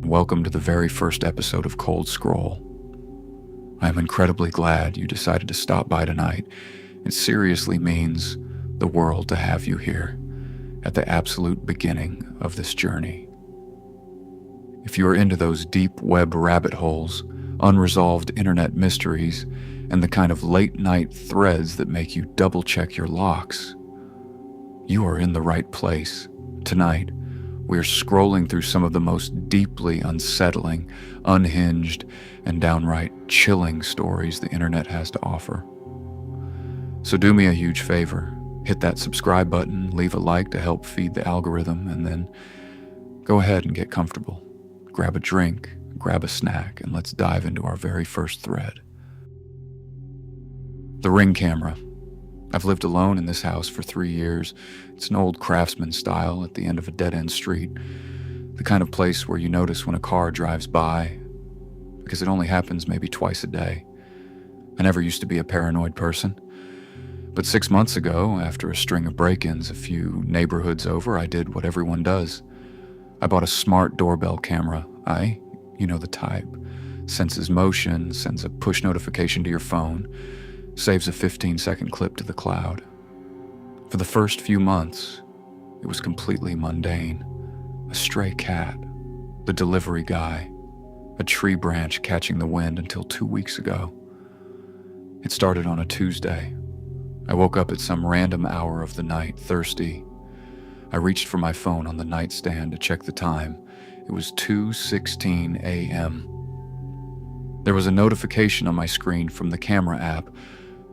Welcome to the very first episode of Cold Scroll. I am incredibly glad you decided to stop by tonight. It seriously means the world to have you here at the absolute beginning of this journey. If you are into those deep web rabbit holes, unresolved internet mysteries, and the kind of late-night threads that make you double-check your locks, you are in the right place. Tonight, we are scrolling through some of the most deeply unsettling, unhinged, and downright chilling stories the internet has to offer. So do me a huge favor. Hit that subscribe button, leave a like to help feed the algorithm, and then go ahead and get comfortable. Grab a drink, grab a snack, and let's dive into our very first thread. The Ring camera. I've lived alone in this house for 3 years. It's an old craftsman style at the end of a dead-end street. The kind of place where you notice when a car drives by, because it only happens maybe twice a day. I never used to be a paranoid person. But 6 months ago, after a string of break-ins a few neighborhoods over, I did what everyone does. I bought a smart doorbell camera. You know the type. Senses motion, sends a push notification to your phone, saves a 15-second clip to the cloud. For the first few months, it was completely mundane. A stray cat, the delivery guy, a tree branch catching the wind until 2 weeks ago. It started on a Tuesday. I woke up at some random hour of the night, thirsty. I reached for my phone on the nightstand to check the time. It was 2:16 a.m. There was a notification on my screen from the camera app.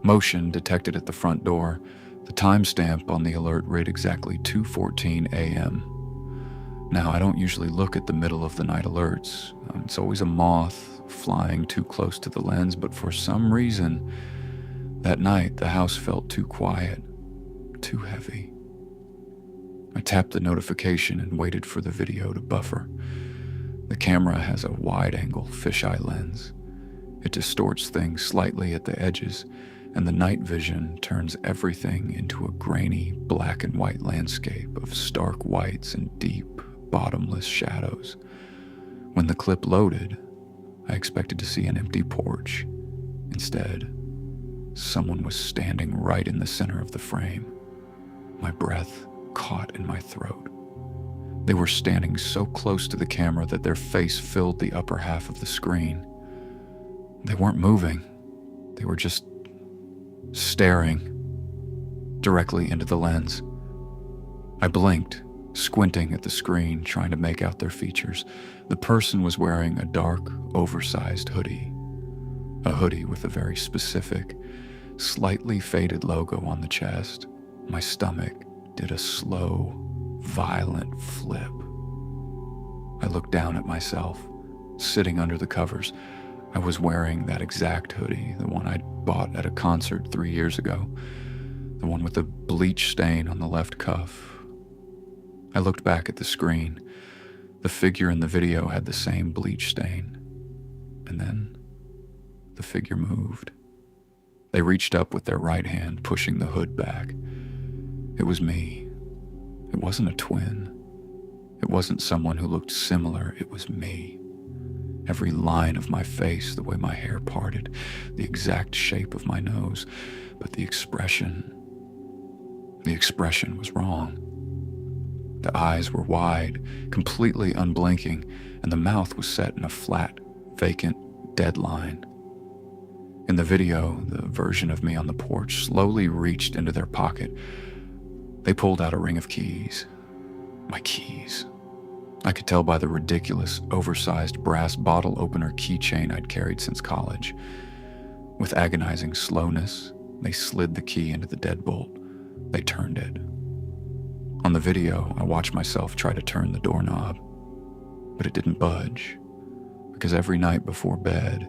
Motion detected at the front door. The timestamp on the alert read exactly 2:14 a.m. Now, I don't usually look at the middle of the night alerts. It's always a moth flying too close to the lens, but for some reason, that night the house felt too quiet, too heavy. I tapped the notification and waited for the video to buffer. The camera has a wide-angle fisheye lens. It distorts things slightly at the edges, and the night vision turns everything into a grainy black and white landscape of stark whites and deep, bottomless shadows. When the clip loaded, I expected to see an empty porch. Instead, someone was standing right in the center of the frame. My breath caught in my throat. They were standing so close to the camera that their face filled the upper half of the screen. They weren't moving. They were just staring directly into the lens. I blinked, squinting at the screen, trying to make out their features. The person was wearing a dark, oversized hoodie. A hoodie with a very specific, slightly faded logo on the chest. My stomach did a slow, violent flip. I looked down at myself, sitting under the covers. I was wearing that exact hoodie, the one I'd bought at a concert 3 years ago, the one with the bleach stain on the left cuff. I looked back at the screen. The figure in the video had the same bleach stain. And then the figure moved. They reached up with their right hand, pushing the hood back. It was me. It wasn't a twin. It wasn't someone who looked similar. It was me. Every line of my face, the way my hair parted, the exact shape of my nose, but the expression was wrong. The eyes were wide, completely unblinking, and the mouth was set in a flat, vacant, dead line. In the video, the version of me on the porch slowly reached into their pocket. They pulled out a ring of keys. My keys. I could tell by the ridiculous, oversized brass bottle opener keychain I'd carried since college. With agonizing slowness, they slid the key into the deadbolt. They turned it. On the video, I watched myself try to turn the doorknob, but it didn't budge, because every night before bed,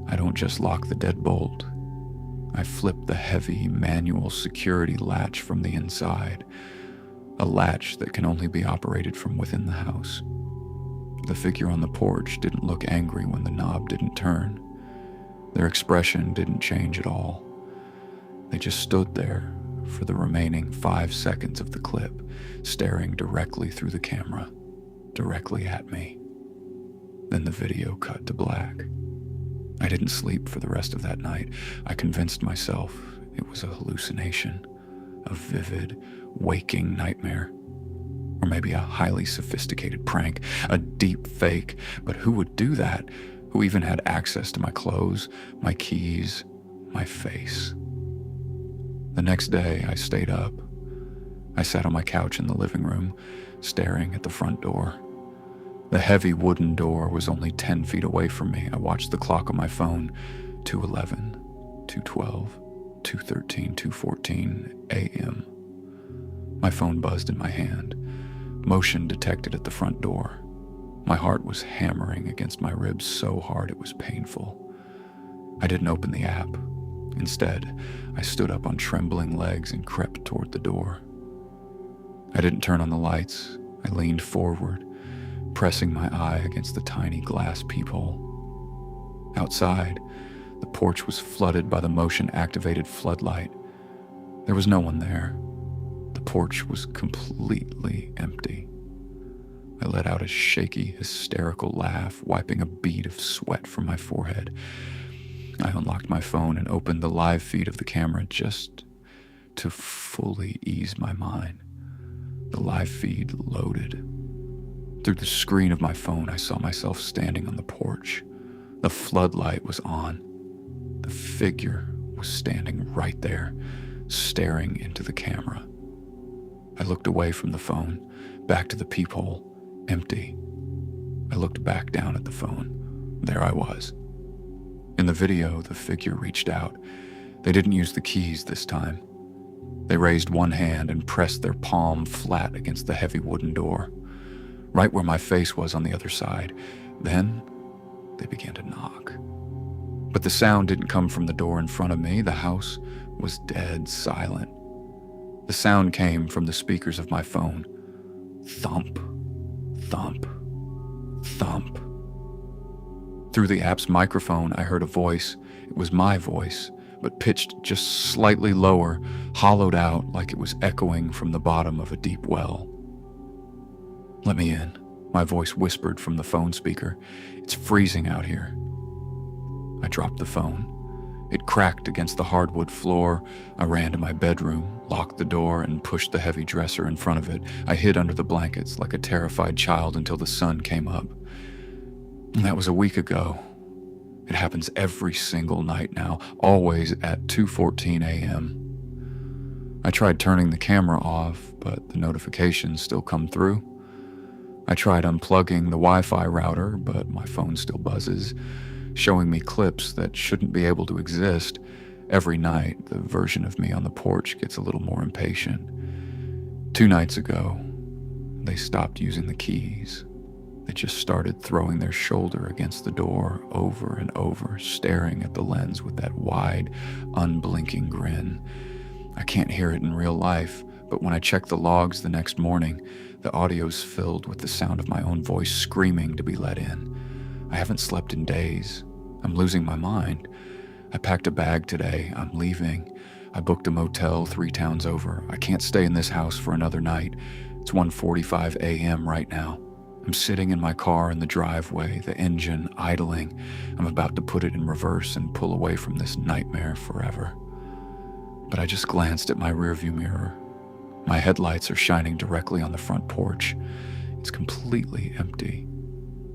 I don't just lock the deadbolt. I flip the heavy manual security latch from the inside, a latch that can only be operated from within the house. The figure on the porch didn't look angry when the knob didn't turn. Their expression didn't change at all. They just stood there for the remaining 5 seconds of the clip, staring directly through the camera, directly at me. Then the video cut to black. I didn't sleep for the rest of that night. I convinced myself it was a hallucination, a vivid, waking nightmare. Or maybe a highly sophisticated prank, a deep fake. But who would do that? Who even had access to my clothes, my keys, my face? The next day, I stayed up. I sat on my couch in the living room, staring at the front door. The heavy wooden door was only 10 feet away from me. I watched the clock on my phone, 2:11, 2:12, 2:13, 2:14 a.m. My phone buzzed in my hand. Motion detected at the front door. My heart was hammering against my ribs so hard it was painful. I didn't open the app. Instead, I stood up on trembling legs and crept toward the door. I didn't turn on the lights. I leaned forward, pressing my eye against the tiny glass peephole. Outside, the porch was flooded by the motion-activated floodlight. There was no one there. The porch was completely empty. I let out a shaky, hysterical laugh, wiping a bead of sweat from my forehead. I unlocked my phone and opened the live feed of the camera just to fully ease my mind. The live feed loaded. Through the screen of my phone, I saw myself standing on the porch. The floodlight was on. The figure was standing right there, staring into the camera. I looked away from the phone, back to the peephole, empty. I looked back down at the phone. There I was. In the video, the figure reached out. They didn't use the keys this time. They raised one hand and pressed their palm flat against the heavy wooden door, right where my face was on the other side. Then, they began to knock. But the sound didn't come from the door in front of me. The house was dead silent. The sound came from the speakers of my phone. Thump, thump, thump. Through the app's microphone, I heard a voice. It was my voice, but pitched just slightly lower, hollowed out like it was echoing from the bottom of a deep well. "Let me in," my voice whispered from the phone speaker. "It's freezing out here." I dropped the phone. It cracked against the hardwood floor. I ran to my bedroom, locked the door, and pushed the heavy dresser in front of it. I hid under the blankets like a terrified child until the sun came up. And that was a week ago. It happens every single night now, always at 2:14 a.m. I tried turning the camera off, but the notifications still come through. I tried unplugging the Wi-Fi router, but my phone still buzzes, showing me clips that shouldn't be able to exist. Every night, the version of me on the porch gets a little more impatient. 2 nights ago, they stopped using the keys. They just started throwing their shoulder against the door over and over, staring at the lens with that wide, unblinking grin. I can't hear it in real life, but when I check the logs the next morning, the audio's filled with the sound of my own voice screaming to be let in. I haven't slept in days. I'm losing my mind. I packed a bag today. I'm leaving. I booked a motel 3 towns over. I can't stay in this house for another night. It's 1:45 a.m. right now. I'm sitting in my car in the driveway, the engine idling. I'm about to put it in reverse and pull away from this nightmare forever. But I just glanced at my rearview mirror. My headlights are shining directly on the front porch. It's completely empty.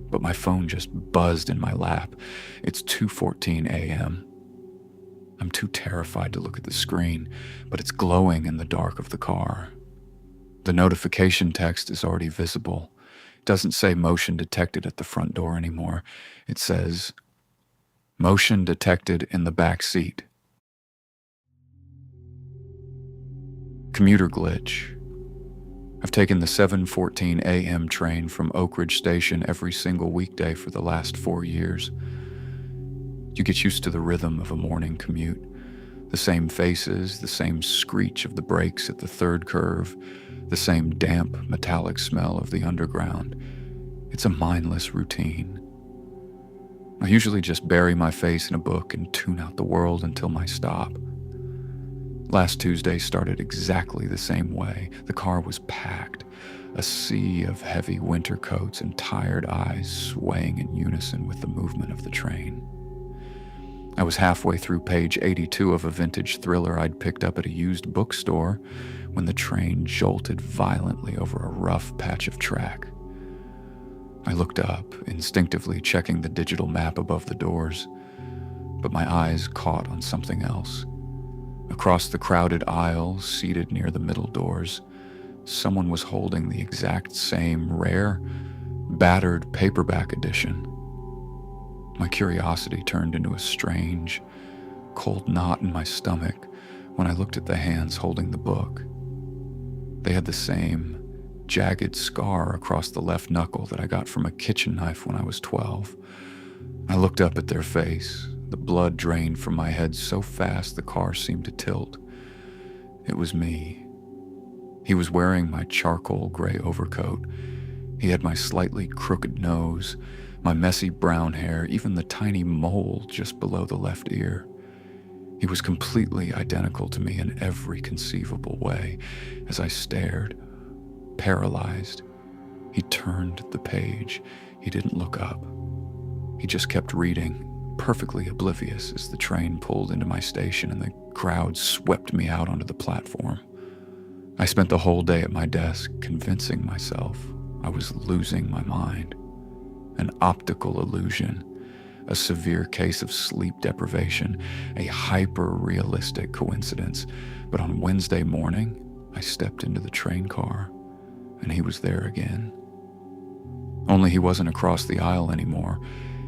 But my phone just buzzed in my lap. It's 2:14 a.m. I'm too terrified to look at the screen, but it's glowing in the dark of the car. The notification text is already visible. It doesn't say motion detected at the front door anymore. It says, motion detected in the back seat. Commuter glitch. I've taken the 7:14 a.m. train from Oak Ridge Station every single weekday for the last 4 years. You get used to the rhythm of a morning commute. The same faces, the same screech of the brakes at the third curve, the same damp, metallic smell of the underground. It's a mindless routine. I usually just bury my face in a book and tune out the world until my stop. Last Tuesday started exactly the same way. The car was packed, a sea of heavy winter coats and tired eyes swaying in unison with the movement of the train. I was halfway through page 82 of a vintage thriller I'd picked up at a used bookstore when the train jolted violently over a rough patch of track. I looked up, instinctively checking the digital map above the doors, but my eyes caught on something else. Across the crowded aisle, seated near the middle doors, someone was holding the exact same rare, battered paperback edition. My curiosity turned into a strange, cold knot in my stomach when I looked at the hands holding the book. They had the same jagged scar across the left knuckle that I got from a kitchen knife when I was 12. I looked up at their face. The blood drained from my head so fast the car seemed to tilt. It was me. He was wearing my charcoal gray overcoat. He had my slightly crooked nose, my messy brown hair, even the tiny mole just below the left ear. He was completely identical to me in every conceivable way. As I stared, paralyzed, he turned the page. He didn't look up. He just kept reading, perfectly oblivious as the train pulled into my station and the crowd swept me out onto the platform. I spent the whole day at my desk convincing myself I was losing my mind. An optical illusion, a severe case of sleep deprivation, a hyper-realistic coincidence. But on Wednesday morning, I stepped into the train car, and he was there again. Only he wasn't across the aisle anymore.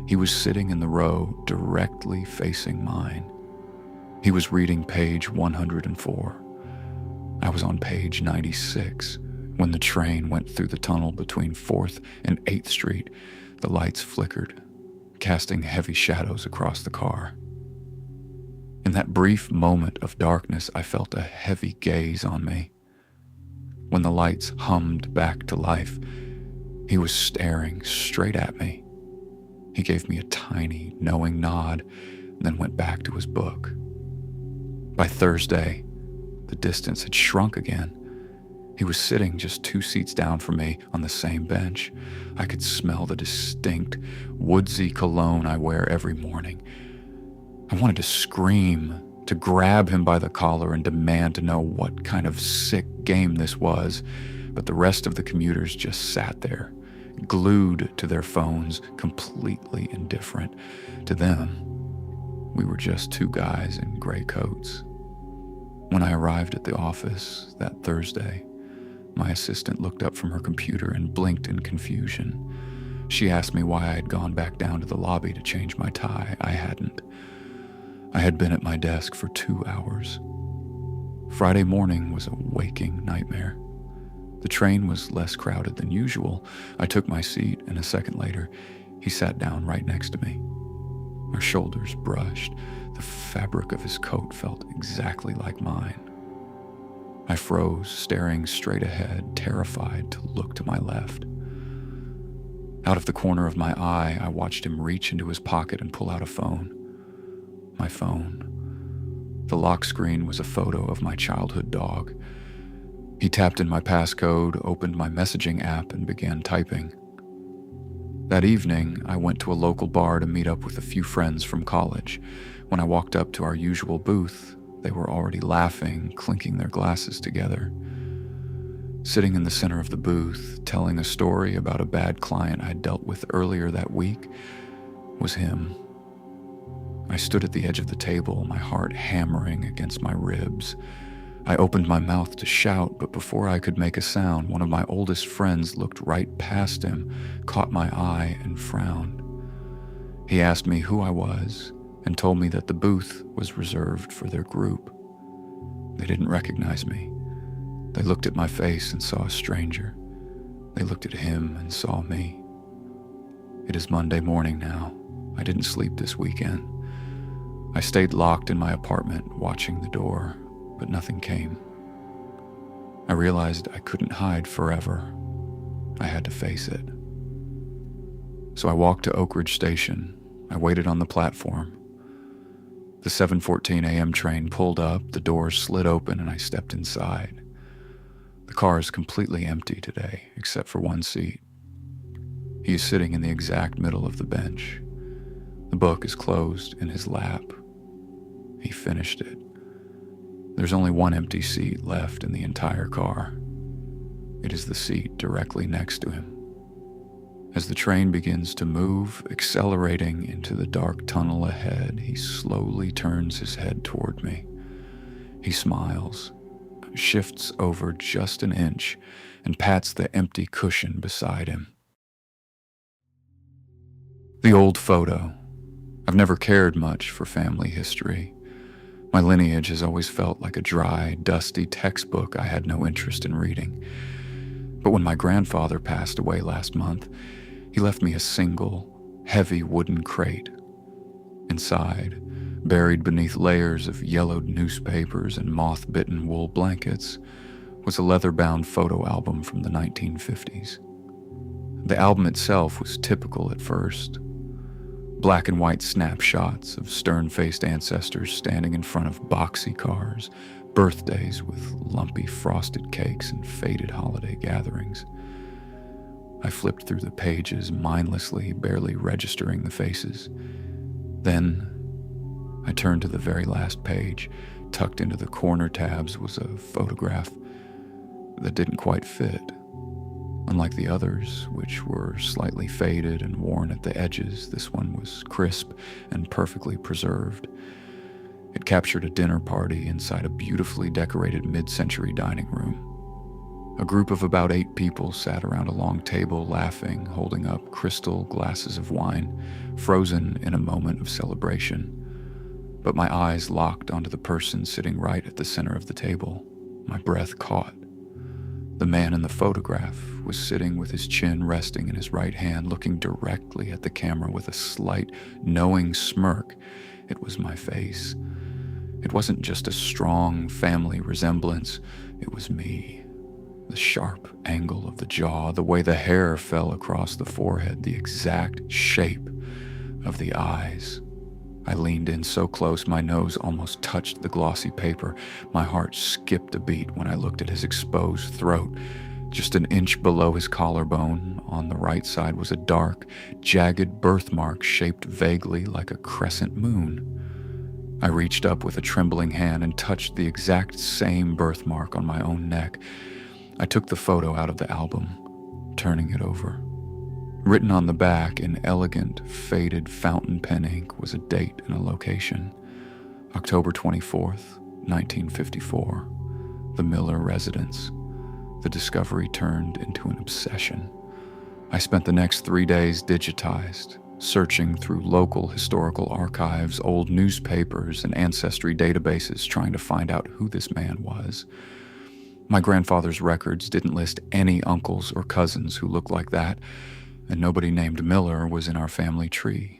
He was sitting in the row directly facing mine. He was reading page 104. I was on page 96 when the train went through the tunnel between 4th and 8th Street. The lights flickered, casting heavy shadows across the car. In that brief moment of darkness, I felt a heavy gaze on me. When the lights hummed back to life, he was staring straight at me. He gave me a tiny, knowing nod, and then went back to his book. By Thursday, the distance had shrunk again. He was sitting just 2 seats down from me on the same bench. I could smell the distinct, woodsy cologne I wear every morning. I wanted to scream, to grab him by the collar and demand to know what kind of sick game this was, but the rest of the commuters just sat there, glued to their phones, completely indifferent. To them, we were just 2 guys in gray coats. When I arrived at the office that Thursday, my assistant looked up from her computer and blinked in confusion. She asked me why I had gone back down to the lobby to change my tie. I hadn't. I had been at my desk for 2 hours. Friday morning was a waking nightmare. The train was less crowded than usual. I took my seat, and a second later, he sat down right next to me. Our shoulders brushed. The fabric of his coat felt exactly like mine. I froze, staring straight ahead, terrified to look to my left. Out of the corner of my eye, I watched him reach into his pocket and pull out a phone. My phone. The lock screen was a photo of my childhood dog. He tapped in my passcode, opened my messaging app, and began typing. That evening, I went to a local bar to meet up with a few friends from college. When I walked up to our usual booth, they were already laughing, clinking their glasses together. Sitting in the center of the booth, telling a story about a bad client I'd dealt with earlier that week, was him. I stood at the edge of the table, my heart hammering against my ribs. I opened my mouth to shout, but before I could make a sound, one of my oldest friends looked right past him, caught my eye, and frowned. He asked me who I was and told me that the booth was reserved for their group. They didn't recognize me. They looked at my face and saw a stranger. They looked at him and saw me. It is Monday morning now. I didn't sleep this weekend. I stayed locked in my apartment, watching the door, but nothing came. I realized I couldn't hide forever. I had to face it. So I walked to Oak Ridge Station. I waited on the platform. The 7:14 a.m. train pulled up, the doors slid open, and I stepped inside. The car is completely empty today, except for one seat. He is sitting in the exact middle of the bench. The book is closed in his lap. He finished it. There's only one empty seat left in the entire car. It is the seat directly next to him. As the train begins to move, accelerating into the dark tunnel ahead, he slowly turns his head toward me. He smiles, shifts over just an inch, and pats the empty cushion beside him. The old photo. I've never cared much for family history. My lineage has always felt like a dry, dusty textbook I had no interest in reading. But when my grandfather passed away last month, he left me a single, heavy wooden crate. Inside, buried beneath layers of yellowed newspapers and moth-bitten wool blankets, was a leather-bound photo album from the 1950s. The album itself was typical at first. Black and white snapshots of stern-faced ancestors standing in front of boxy cars, birthdays with lumpy frosted cakes and faded holiday gatherings. I flipped through the pages mindlessly, barely registering the faces. Then, I turned to the very last page. Tucked into the corner tabs was a photograph that didn't quite fit. Unlike the others, which were slightly faded and worn at the edges, this one was crisp and perfectly preserved. It captured a dinner party inside a beautifully decorated mid-century dining room. A group of about 8 people sat around a long table, laughing, holding up crystal glasses of wine, frozen in a moment of celebration. But my eyes locked onto the person sitting right at the center of the table. My breath caught. The man in the photograph was sitting with his chin resting in his right hand, looking directly at the camera with a slight, knowing smirk. It was my face. It wasn't just a strong family resemblance. It was me. The sharp angle of the jaw, the way the hair fell across the forehead, the exact shape of the eyes. I leaned in so close my nose almost touched the glossy paper. My heart skipped a beat when I looked at his exposed throat. Just an inch below his collarbone, on the right side, was a dark, jagged birthmark shaped vaguely like a crescent moon. I reached up with a trembling hand and touched the exact same birthmark on my own neck. I took the photo out of the album, turning it over. Written on the back in elegant, faded fountain pen ink was a date and a location. October 24th, 1954. The Miller residence. The discovery turned into an obsession. I spent the next 3 days digitized, searching through local historical archives, old newspapers, and ancestry databases trying to find out who this man was. My grandfather's records didn't list any uncles or cousins who looked like that, and nobody named Miller was in our family tree.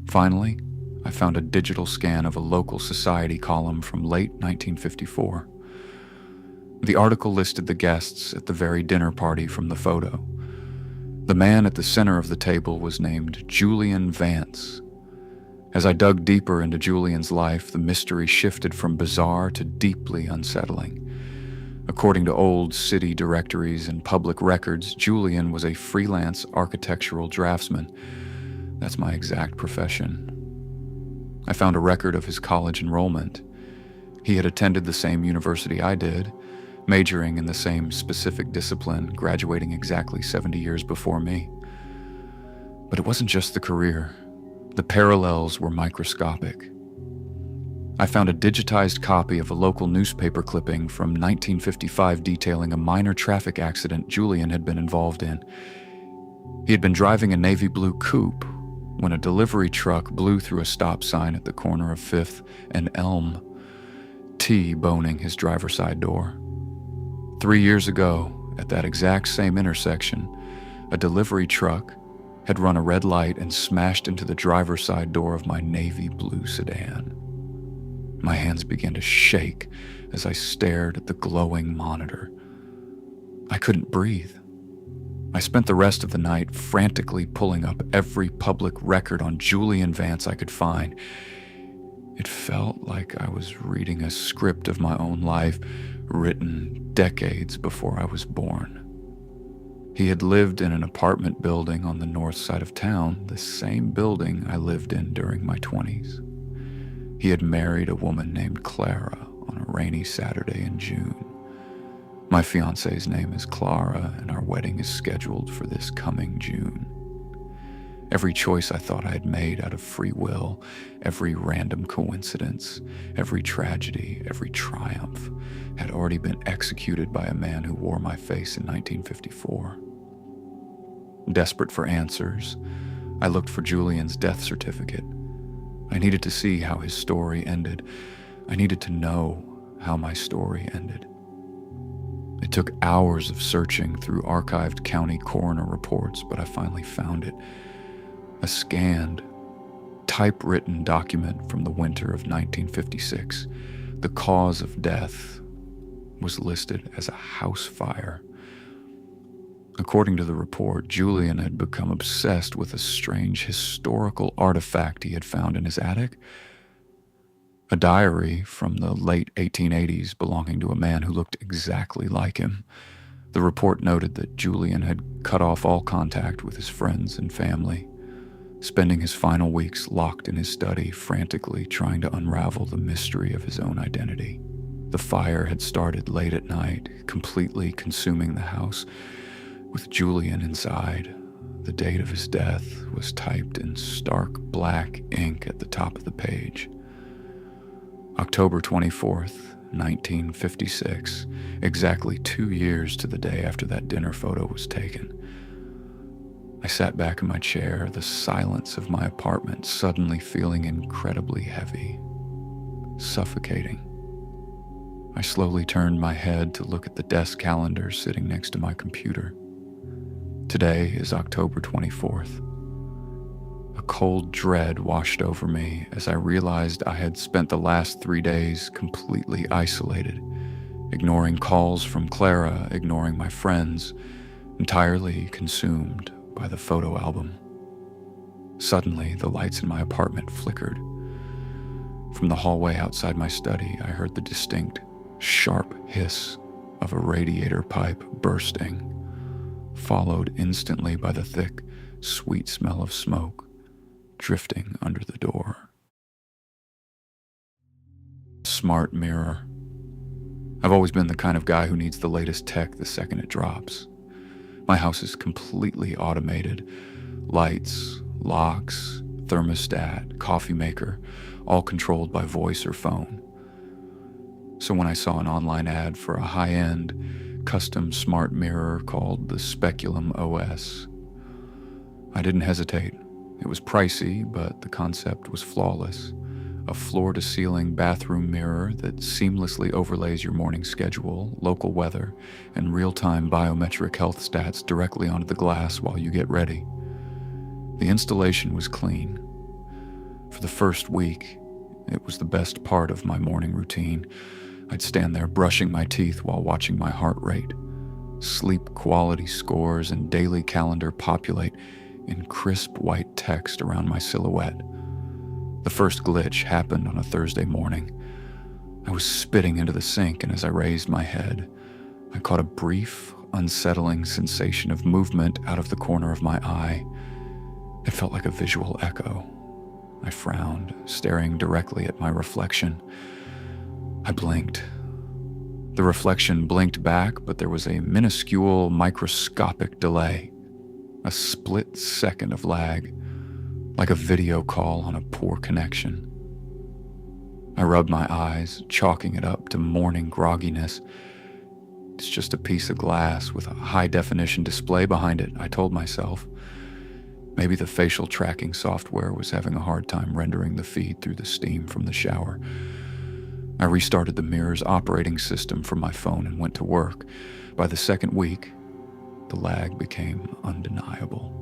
Finally, I found a digital scan of a local society column from late 1954. The article listed the guests at the very dinner party from the photo. The man at the center of the table was named Julian Vance. As I dug deeper into Julian's life, the mystery shifted from bizarre to deeply unsettling. According to old city directories and public records, Julian was a freelance architectural draftsman. That's my exact profession. I found a record of his college enrollment. He had attended the same university I did, majoring in the same specific discipline, graduating exactly 70 years before me. But it wasn't just the career. The parallels were microscopic. I found a digitized copy of a local newspaper clipping from 1955 detailing a minor traffic accident Julian had been involved in. He had been driving a navy blue coupe when a delivery truck blew through a stop sign at the corner of 5th and Elm, T-boning his driver's side door. 3 years ago, at that exact same intersection, a delivery truck had run a red light and smashed into the driver's side door of my navy blue sedan. My hands began to shake as I stared at the glowing monitor. I couldn't breathe. I spent the rest of the night frantically pulling up every public record on Julian Vance I could find. It felt like I was reading a script of my own life, written decades before I was born. He had lived in an apartment building on the north side of town, the same building I lived in during my 20s. He had married a woman named Clara on a rainy Saturday in June. My fiance's name is Clara, and our wedding is scheduled for this coming June. Every choice I thought I had made out of free will, every random coincidence, every tragedy, every triumph, had already been executed by a man who wore my face in 1954. Desperate for answers, I looked for Julian's death certificate. I needed to see how his story ended. I needed to know how my story ended. It took hours of searching through archived county coroner reports, but I finally found it. A scanned, typewritten document from the winter of 1956. The cause of death was listed as a house fire. According to the report, Julian had become obsessed with a strange historical artifact he had found in his attic. A diary from the late 1880s belonging to a man who looked exactly like him. The report noted that Julian had cut off all contact with his friends and family, spending his final weeks locked in his study, frantically trying to unravel the mystery of his own identity. The fire had started late at night, completely consuming the house, with Julian inside. The date of his death was typed in stark black ink at the top of the page. October 24th, 1956, exactly 2 years to the day after that dinner photo was taken. I sat back in my chair, the silence of my apartment suddenly feeling incredibly heavy, suffocating. I slowly turned my head to look at the desk calendar sitting next to my computer. Today is October 24th. A cold dread washed over me as I realized I had spent the last 3 days completely isolated, ignoring calls from Clara, ignoring my friends, entirely consumed by the photo album. Suddenly, the lights in my apartment flickered. From the hallway outside my study, I heard the distinct, sharp hiss of a radiator pipe bursting, followed instantly by the thick, sweet smell of smoke drifting under the door. Smart mirror. I've always been the kind of guy who needs the latest tech the second it drops. My house is completely automated. Lights, locks, thermostat, coffee maker, all controlled by voice or phone. So when I saw an online ad for a high-end, custom smart mirror called the Speculum OS, I didn't hesitate. It was pricey, but the concept was flawless. A floor-to-ceiling bathroom mirror that seamlessly overlays your morning schedule, local weather, and real-time biometric health stats directly onto the glass while you get ready. The installation was clean. For the first week, it was the best part of my morning routine. I'd stand there brushing my teeth while watching my heart rate. Sleep quality scores and daily calendar populate in crisp white text around my silhouette. The first glitch happened on a Thursday morning. I was spitting into the sink, and as I raised my head, I caught a brief, unsettling sensation of movement out of the corner of my eye. It felt like a visual echo. I frowned, staring directly at my reflection. I blinked. The reflection blinked back, but there was a minuscule, microscopic delay. A split second of lag, like a video call on a poor connection. I rubbed my eyes, chalking it up to morning grogginess. It's just a piece of glass with a high-definition display behind it, I told myself. Maybe the facial tracking software was having a hard time rendering the feed through the steam from the shower. I restarted the mirror's operating system from my phone and went to work. By the second week, the lag became undeniable.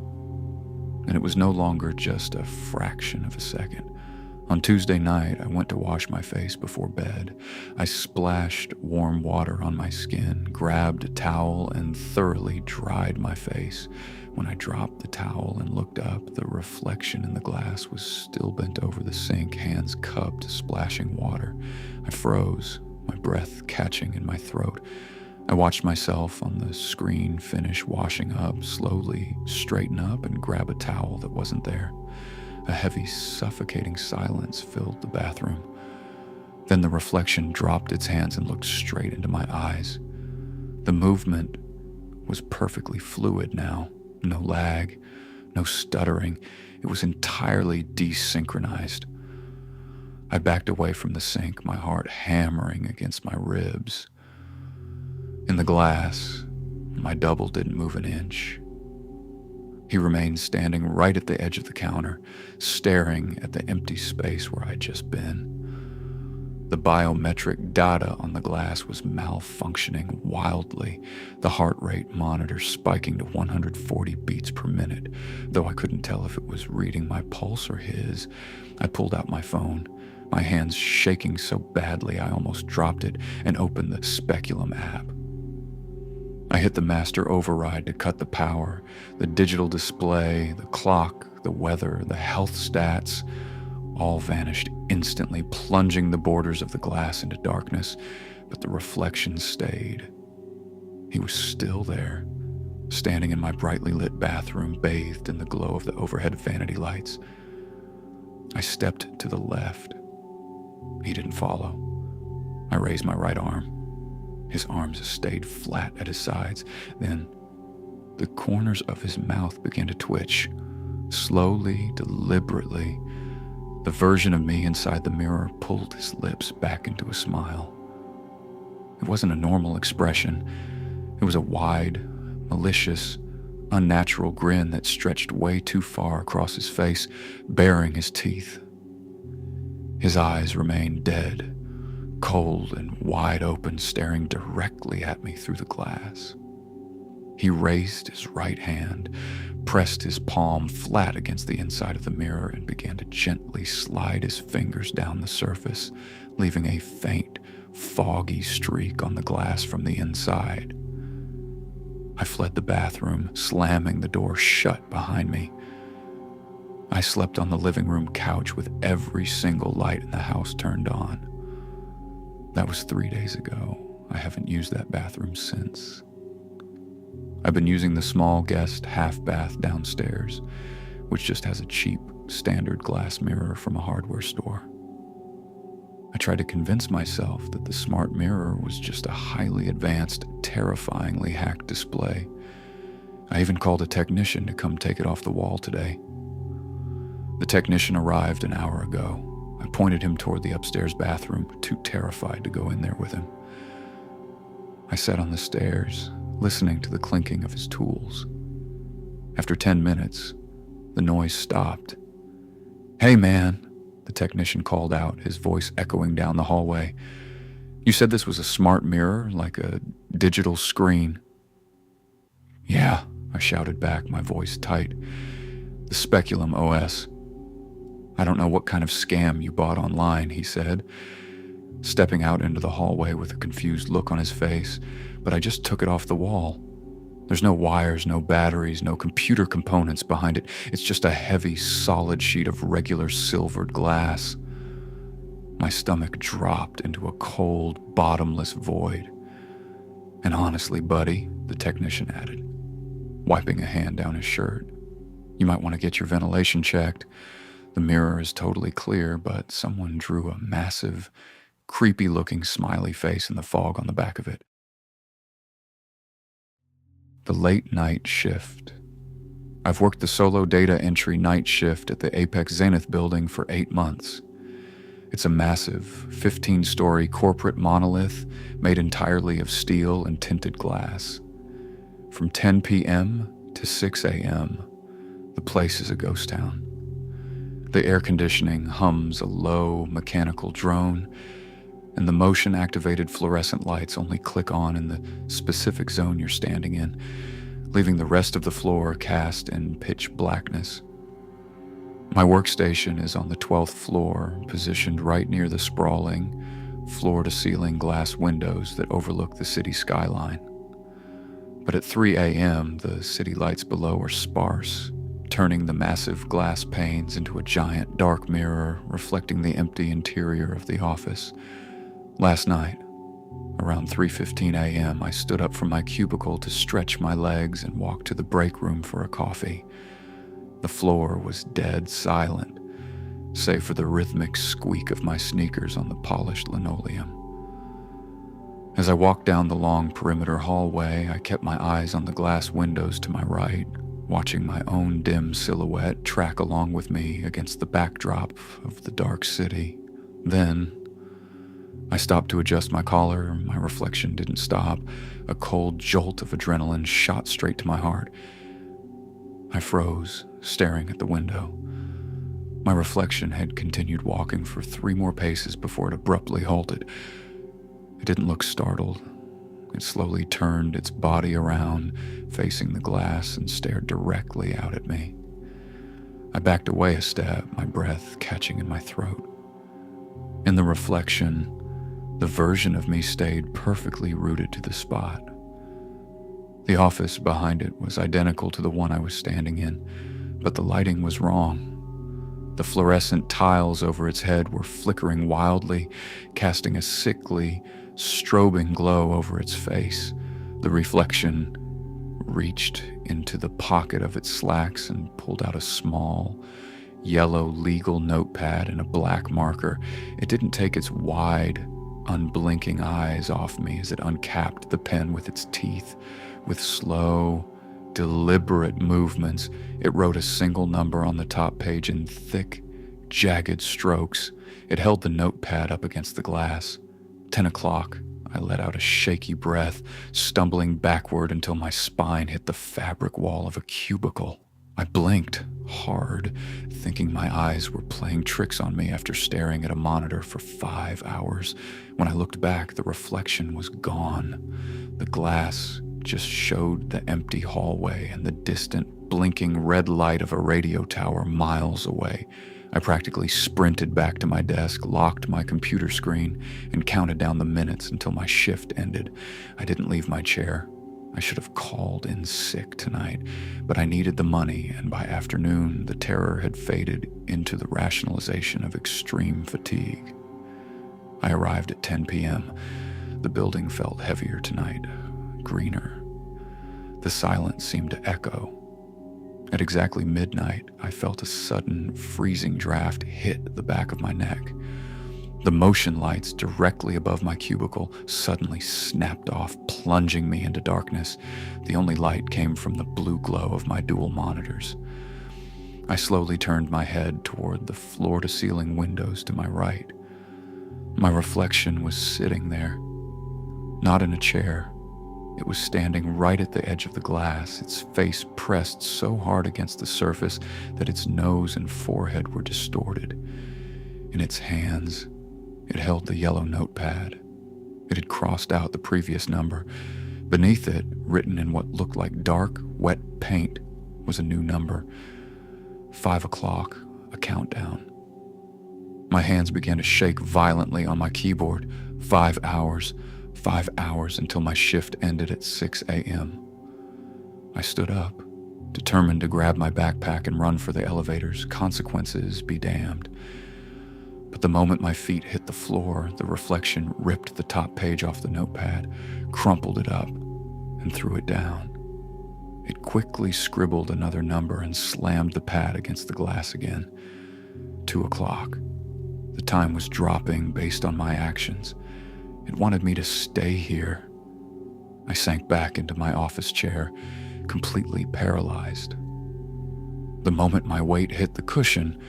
And it was no longer just a fraction of a second. On Tuesday night, I went to wash my face before bed. I splashed warm water on my skin, grabbed a towel, and thoroughly dried my face. When I dropped the towel and looked up, the reflection in the glass was still bent over the sink, hands cupped, splashing water. I froze, my breath catching in my throat. I watched myself on the screen finish washing up, slowly straighten up and grab a towel that wasn't there. A heavy, suffocating silence filled the bathroom. Then the reflection dropped its hands and looked straight into my eyes. The movement was perfectly fluid now. No lag, no stuttering. It was entirely desynchronized. I backed away from the sink, my heart hammering against my ribs. In the glass, my double didn't move an inch. He remained standing right at the edge of the counter, staring at the empty space where I'd just been. The biometric data on the glass was malfunctioning wildly, the heart rate monitor spiking to 140 beats per minute. Though I couldn't tell if it was reading my pulse or his, I pulled out my phone, my hands shaking so badly I almost dropped it, and opened the Speculum app. I hit the master override to cut the power, the digital display, the clock, the weather, the health stats, all vanished instantly, plunging the borders of the glass into darkness, but the reflection stayed. He was still there, standing in my brightly lit bathroom, bathed in the glow of the overhead vanity lights. I stepped to the left. He didn't follow. I raised my right arm. His arms stayed flat at his sides. Then the corners of his mouth began to twitch, slowly, deliberately. The version of me inside the mirror pulled his lips back into a smile. It wasn't a normal expression. It was a wide, malicious, unnatural grin that stretched way too far across his face, baring his teeth. His eyes remained dead, cold and wide open, staring directly at me through the glass. He raised his right hand, pressed his palm flat against the inside of the mirror, and began to gently slide his fingers down the surface, leaving a faint, foggy streak on the glass from the inside. I fled the bathroom, slamming the door shut behind me. I slept on the living room couch with every single light in the house turned on. That was 3 days ago. I haven't used that bathroom since. I've been using the small guest half bath downstairs, which just has a cheap, standard glass mirror from a hardware store. I tried to convince myself that the smart mirror was just a highly advanced, terrifyingly hacked display. I even called a technician to come take it off the wall today. The technician arrived an hour ago. I pointed him toward the upstairs bathroom, too terrified to go in there with him. I sat on the stairs, listening to the clinking of his tools. After 10 minutes, the noise stopped. "Hey, man," the technician called out, his voice echoing down the hallway. "You said this was a smart mirror, like a digital screen." "Yeah," I shouted back, my voice tight. "The Speculum OS. I don't know what kind of scam you bought online," he said, stepping out into the hallway with a confused look on his face. "But I just took it off the wall. There's no wires, no batteries, no computer components behind it. It's just a heavy, solid sheet of regular silvered glass." My stomach dropped into a cold, bottomless void. "And honestly, buddy," the technician added, wiping a hand down his shirt, "you might want to get your ventilation checked. The mirror is totally clear, but someone drew a massive, creepy-looking smiley face in the fog on the back of it." The late night shift. I've worked the solo data entry night shift at the Apex Zenith building for 8 months. It's a massive, 15-story corporate monolith made entirely of steel and tinted glass. From 10 p.m. to 6 a.m., the place is a ghost town. The air conditioning hums a low, mechanical drone, and the motion-activated fluorescent lights only click on in the specific zone you're standing in, leaving the rest of the floor cast in pitch blackness. My workstation is on the 12th floor, positioned right near the sprawling, floor-to-ceiling glass windows that overlook the city skyline. But at 3 a.m., the city lights below are sparse, turning the massive glass panes into a giant dark mirror reflecting the empty interior of the office. Last night, around 3:15 a.m., I stood up from my cubicle to stretch my legs and walk to the break room for a coffee. The floor was dead silent, save for the rhythmic squeak of my sneakers on the polished linoleum. As I walked down the long perimeter hallway, I kept my eyes on the glass windows to my right, watching my own dim silhouette track along with me against the backdrop of the dark city. Then, I stopped to adjust my collar. My reflection didn't stop. A cold jolt of adrenaline shot straight to my heart. I froze, staring at the window. My reflection had continued walking for 3 more paces before it abruptly halted. It didn't look startled. It slowly turned its body around, facing the glass, and stared directly out at me. I backed away a step, my breath catching in my throat. In the reflection, the version of me stayed perfectly rooted to the spot. The office behind it was identical to the one I was standing in, but the lighting was wrong. The fluorescent tiles over its head were flickering wildly, casting a sickly, strobing glow over its face. The reflection reached into the pocket of its slacks and pulled out a small, yellow legal notepad and a black marker. It didn't take its wide, unblinking eyes off me as it uncapped the pen with its teeth. With slow, deliberate movements, it wrote a single number on the top page in thick, jagged strokes. It held the notepad up against the glass. 10 o'clock. I let out a shaky breath, stumbling backward until my spine hit the fabric wall of a cubicle. I blinked hard, thinking my eyes were playing tricks on me after staring at a monitor for 5 hours. When I looked back, the reflection was gone. The glass just showed the empty hallway and the distant, blinking red light of a radio tower miles away. I practically sprinted back to my desk, locked my computer screen, and counted down the minutes until my shift ended. I didn't leave my chair. I should have called in sick tonight, but I needed the money, and by afternoon, the terror had faded into the rationalization of extreme fatigue. I arrived at 10 p.m. The building felt heavier tonight, greener. The silence seemed to echo. At exactly midnight, I felt a sudden, freezing draft hit the back of my neck. The motion lights directly above my cubicle suddenly snapped off, plunging me into darkness. The only light came from the blue glow of my dual monitors. I slowly turned my head toward the floor-to-ceiling windows to my right. My reflection was sitting there, not in a chair. It was standing right at the edge of the glass, its face pressed so hard against the surface that its nose and forehead were distorted. In its hands, it held the yellow notepad. It had crossed out the previous number. Beneath it, written in what looked like dark, wet paint, was a new number. 5 o'clock, a countdown. My hands began to shake violently on my keyboard. 5 hours until my shift ended at 6 a.m. I stood up, determined to grab my backpack and run for the elevators, consequences be damned. But the moment my feet hit the floor, the reflection ripped the top page off the notepad, crumpled it up, and threw it down. It quickly scribbled another number and slammed the pad against the glass again. 2 o'clock. The time was dropping based on my actions. It wanted me to stay here. I sank back into my office chair, completely paralyzed. The moment my weight hit the cushion,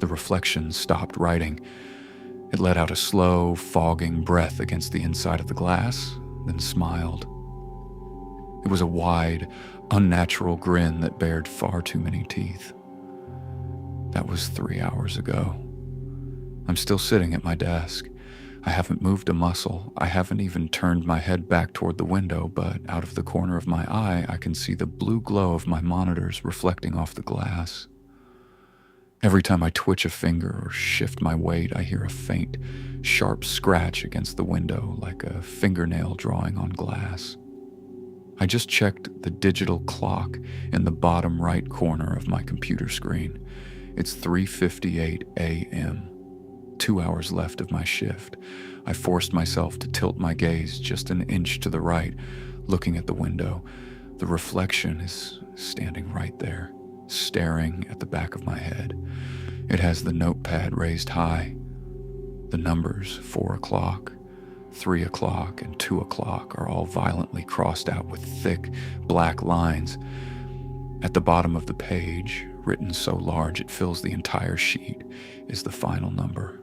the reflection stopped writing. It let out a slow, fogging breath against the inside of the glass, then smiled. It was a wide, unnatural grin that bared far too many teeth. That was 3 hours ago. I'm still sitting at my desk. I haven't moved a muscle. I haven't even turned my head back toward the window, but out of the corner of my eye, I can see the blue glow of my monitors reflecting off the glass. Every time I twitch a finger or shift my weight, I hear a faint, sharp scratch against the window, like a fingernail drawing on glass. I just checked the digital clock in the bottom right corner of my computer screen. It's 3:58 a.m. 2 hours left of my shift. I forced myself to tilt my gaze just an inch to the right, looking at the window. The reflection is standing right there, staring at the back of my head. It has the notepad raised high. The numbers 4 o'clock, 3 o'clock, and 2 o'clock are all violently crossed out with thick, black lines. At the bottom of the page, written so large it fills the entire sheet, is the final number,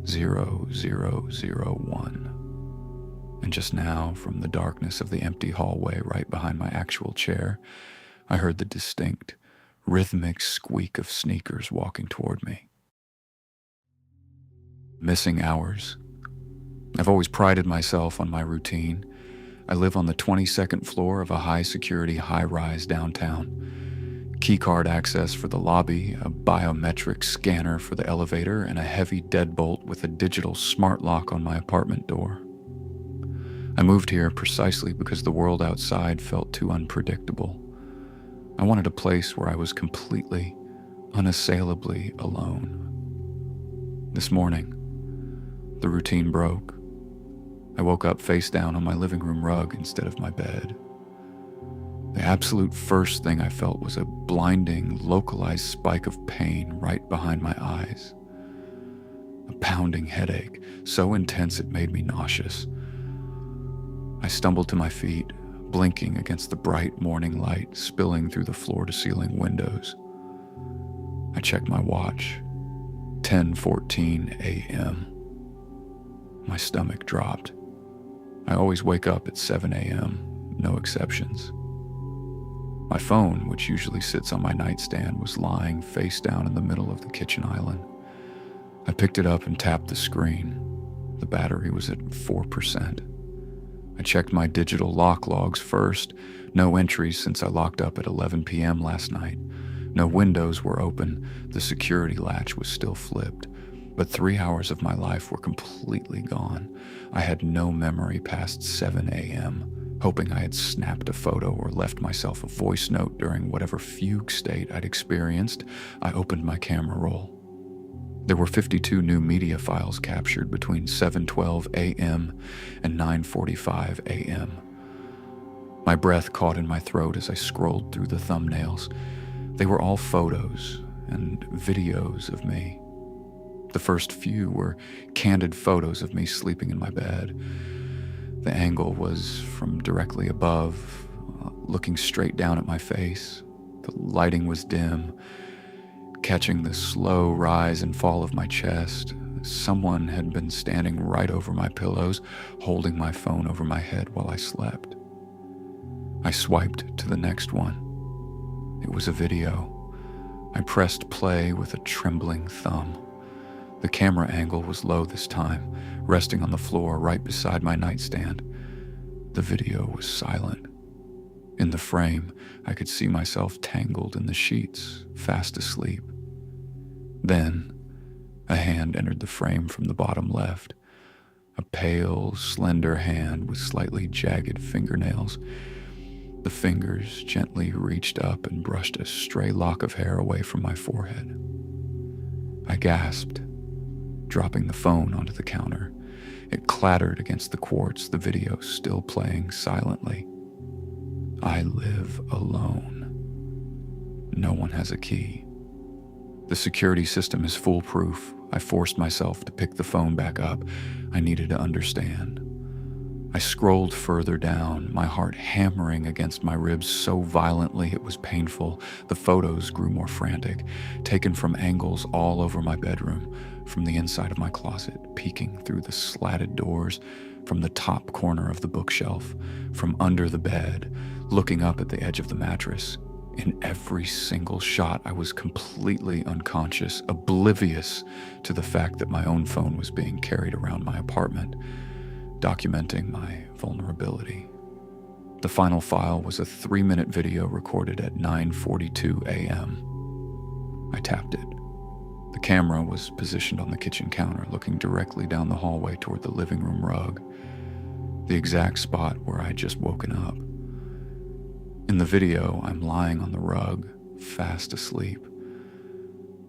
0001. And just now, from the darkness of the empty hallway right behind my actual chair, I heard the distinct, rhythmic squeak of sneakers walking toward me. Missing hours. I've always prided myself on my routine. I live on the 22nd floor of a high-security high-rise downtown. Keycard access for the lobby, a biometric scanner for the elevator, and a heavy deadbolt with a digital smart lock on my apartment door. I moved here precisely because the world outside felt too unpredictable. I wanted a place where I was completely, unassailably alone. This morning, the routine broke. I woke up face down on my living room rug instead of my bed. The absolute first thing I felt was a blinding, localized spike of pain right behind my eyes. A pounding headache, so intense it made me nauseous. I stumbled to my feet, blinking against the bright morning light spilling through the floor-to-ceiling windows. I checked my watch. 10:14 a.m. My stomach dropped. I always wake up at 7 a.m., no exceptions. My phone, which usually sits on my nightstand, was lying face down in the middle of the kitchen island. I picked it up and tapped the screen. The battery was at 4%. I checked my digital lock logs first. No entries since I locked up at 11 p.m. last night. No windows were open. The security latch was still flipped. But 3 hours of my life were completely gone. I had no memory past 7 a.m., hoping I had snapped a photo or left myself a voice note during whatever fugue state I'd experienced. I opened my camera roll. There were 52 new media files captured between 7:12 a.m. and 9:45 a.m. My breath caught in my throat as I scrolled through the thumbnails. They were all photos and videos of me. The first few were candid photos of me sleeping in my bed. The angle was from directly above, looking straight down at my face. The lighting was dim, catching the slow rise and fall of my chest. Someone had been standing right over my pillows, holding my phone over my head while I slept. I swiped to the next one. It was a video. I pressed play with a trembling thumb. The camera angle was low this time, resting on the floor right beside my nightstand. The video was silent. In the frame, I could see myself tangled in the sheets, fast asleep. Then, a hand entered the frame from the bottom left. A pale, slender hand with slightly jagged fingernails. The fingers gently reached up and brushed a stray lock of hair away from my forehead. I gasped, dropping the phone onto the counter. It clattered against the quartz, the video still playing silently. I live alone. No one has a key. The security system is foolproof. I forced myself to pick the phone back up. I needed to understand. I scrolled further down, my heart hammering against my ribs so violently it was painful. The photos grew more frantic, taken from angles all over my bedroom, from the inside of my closet, peeking through the slatted doors, from the top corner of the bookshelf, from under the bed, looking up at the edge of the mattress. In every single shot, I was completely unconscious, oblivious to the fact that my own phone was being carried around my apartment, documenting my vulnerability. The final file was a 3-minute video recorded at 9:42 a.m. I tapped it. The camera was positioned on the kitchen counter, looking directly down the hallway toward the living room rug, the exact spot where I had just woken up. In the video, I'm lying on the rug, fast asleep.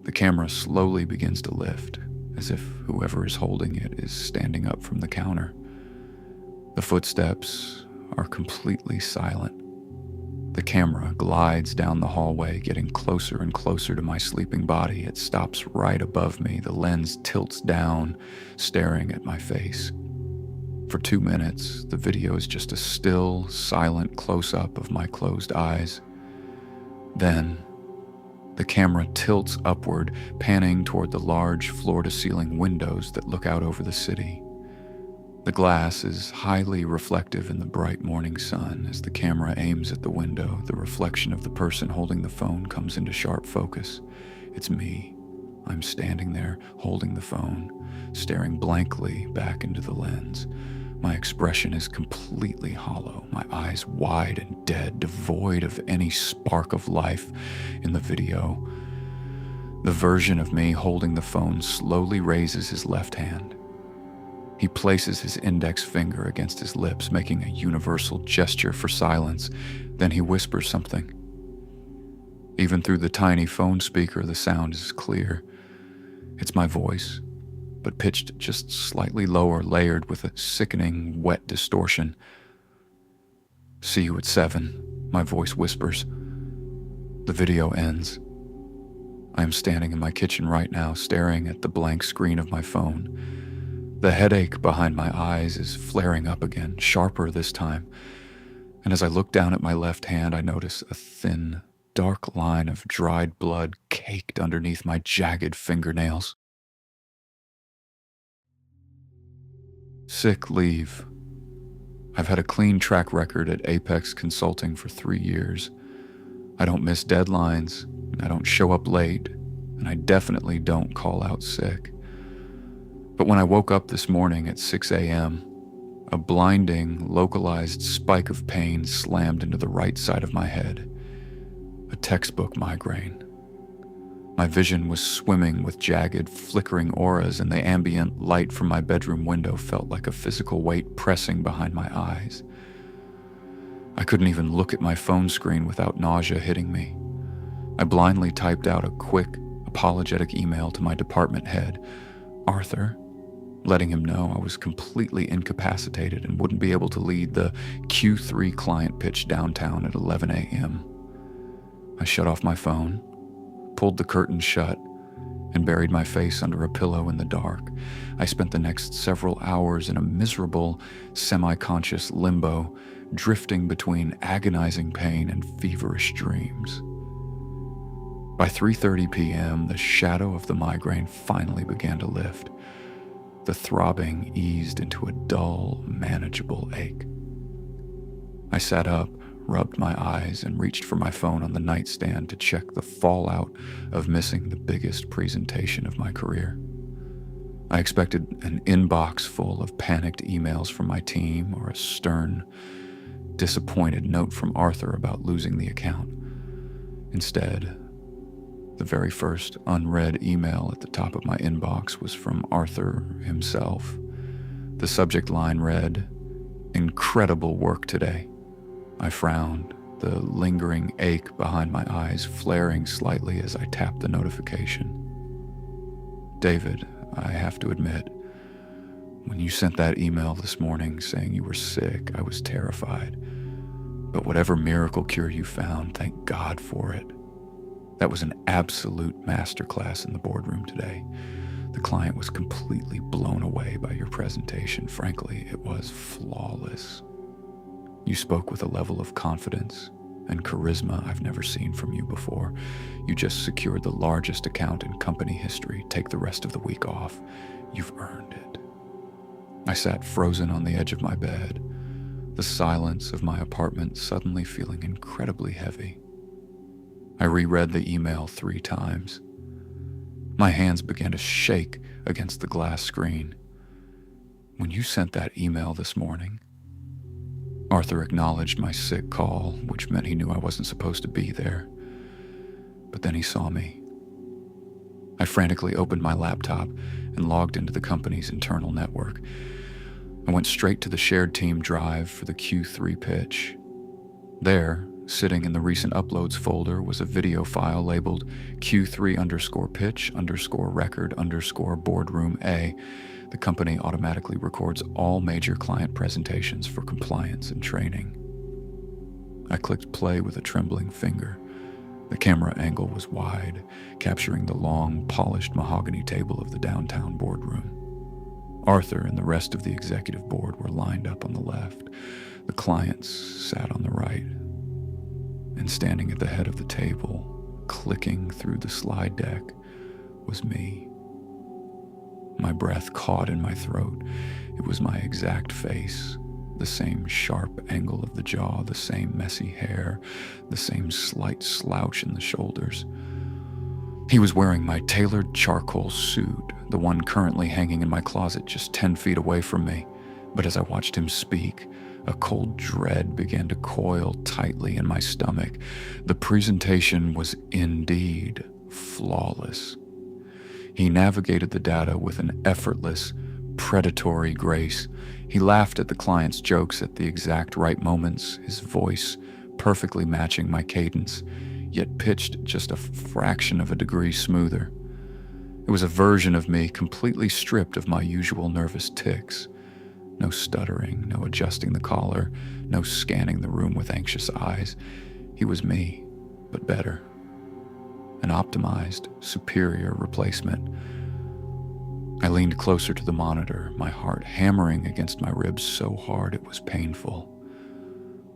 The camera slowly begins to lift, as if whoever is holding it is standing up from the counter. The footsteps are completely silent. The camera glides down the hallway, getting closer and closer to my sleeping body. It stops right above me. The lens tilts down, staring at my face. For 2 minutes, the video is just a still, silent close-up of my closed eyes. Then, the camera tilts upward, panning toward the large floor-to-ceiling windows that look out over the city. The glass is highly reflective in the bright morning sun. As the camera aims at the window, the reflection of the person holding the phone comes into sharp focus. It's me. I'm standing there, holding the phone, staring blankly back into the lens. My expression is completely hollow, my eyes wide and dead, devoid of any spark of life. In the video, the version of me holding the phone slowly raises his left hand. He places his index finger against his lips, making a universal gesture for silence. Then he whispers something. Even through the tiny phone speaker, the sound is clear. It's my voice, but pitched just slightly lower, layered with a sickening, wet distortion. "See you at 7, my voice whispers. The video ends. I am standing in my kitchen right now, staring at the blank screen of my phone. The headache behind my eyes is flaring up again, sharper this time. And as I look down at my left hand, I notice a thin, dark line of dried blood caked underneath my jagged fingernails. Sick leave. I've had a clean track record at Apex Consulting for 3 years. I don't miss deadlines, I don't show up late, and I definitely don't call out sick. But when I woke up this morning at 6 a.m., a blinding, localized spike of pain slammed into the right side of my head. A textbook migraine. My vision was swimming with jagged, flickering auras, and the ambient light from my bedroom window felt like a physical weight pressing behind my eyes. I couldn't even look at my phone screen without nausea hitting me. I blindly typed out a quick, apologetic email to my department head, Arthur, letting him know I was completely incapacitated and wouldn't be able to lead the Q3 client pitch downtown at 11 a.m. I shut off my phone, pulled the curtains shut, and buried my face under a pillow in the dark. I spent the next several hours in a miserable, semi-conscious limbo, drifting between agonizing pain and feverish dreams. By 3:30 p.m., the shadow of the migraine finally began to lift. The throbbing eased into a dull, manageable ache. I sat up, rubbed my eyes, and reached for my phone on the nightstand to check the fallout of missing the biggest presentation of my career. I expected an inbox full of panicked emails from my team or a stern, disappointed note from Arthur about losing the account. Instead, the very first unread email at the top of my inbox was from Arthur himself. The subject line read, "Incredible work today." I frowned, the lingering ache behind my eyes flaring slightly as I tapped the notification. David, I have to admit, when you sent that email this morning saying you were sick, I was terrified. But whatever miracle cure you found, thank God for it. That was an absolute masterclass in the boardroom today. The client was completely blown away by your presentation. Frankly, it was flawless. You spoke with a level of confidence and charisma I've never seen from you before. You just secured the largest account in company history. Take the rest of the week off. You've earned it. I sat frozen on the edge of my bed, the silence of my apartment suddenly feeling incredibly heavy. I reread the email 3 times. My hands began to shake against the glass screen. When you sent that email this morning, Arthur acknowledged my sick call, which meant he knew I wasn't supposed to be there. But then he saw me. I frantically opened my laptop and logged into the company's internal network. I went straight to the shared team drive for the Q3 pitch. There, Sitting in the recent uploads folder was a video file labeled Q3_pitch_record_boardroom A. The company automatically records all major client presentations for compliance and training. I clicked play with a trembling finger. The camera angle was wide, capturing the long, polished mahogany table of the downtown boardroom. Arthur and the rest of the executive board were lined up on the left. The clients sat on the right. And standing at the head of the table, clicking through the slide deck, was me. My breath caught in my throat. It was my exact face, the same sharp angle of the jaw, the same messy hair, the same slight slouch in the shoulders. He was wearing my tailored charcoal suit, the one currently hanging in my closet just 10 feet away from me. But as I watched him speak, a cold dread began to coil tightly in my stomach. The presentation was indeed flawless. He navigated the data with an effortless, predatory grace. He laughed at the client's jokes at the exact right moments, his voice perfectly matching my cadence, yet pitched just a fraction of a degree smoother. It was a version of me completely stripped of my usual nervous tics. No stuttering, no adjusting the collar, no scanning the room with anxious eyes. He was me, but better. An optimized, superior replacement. I leaned closer to the monitor, my heart hammering against my ribs so hard it was painful.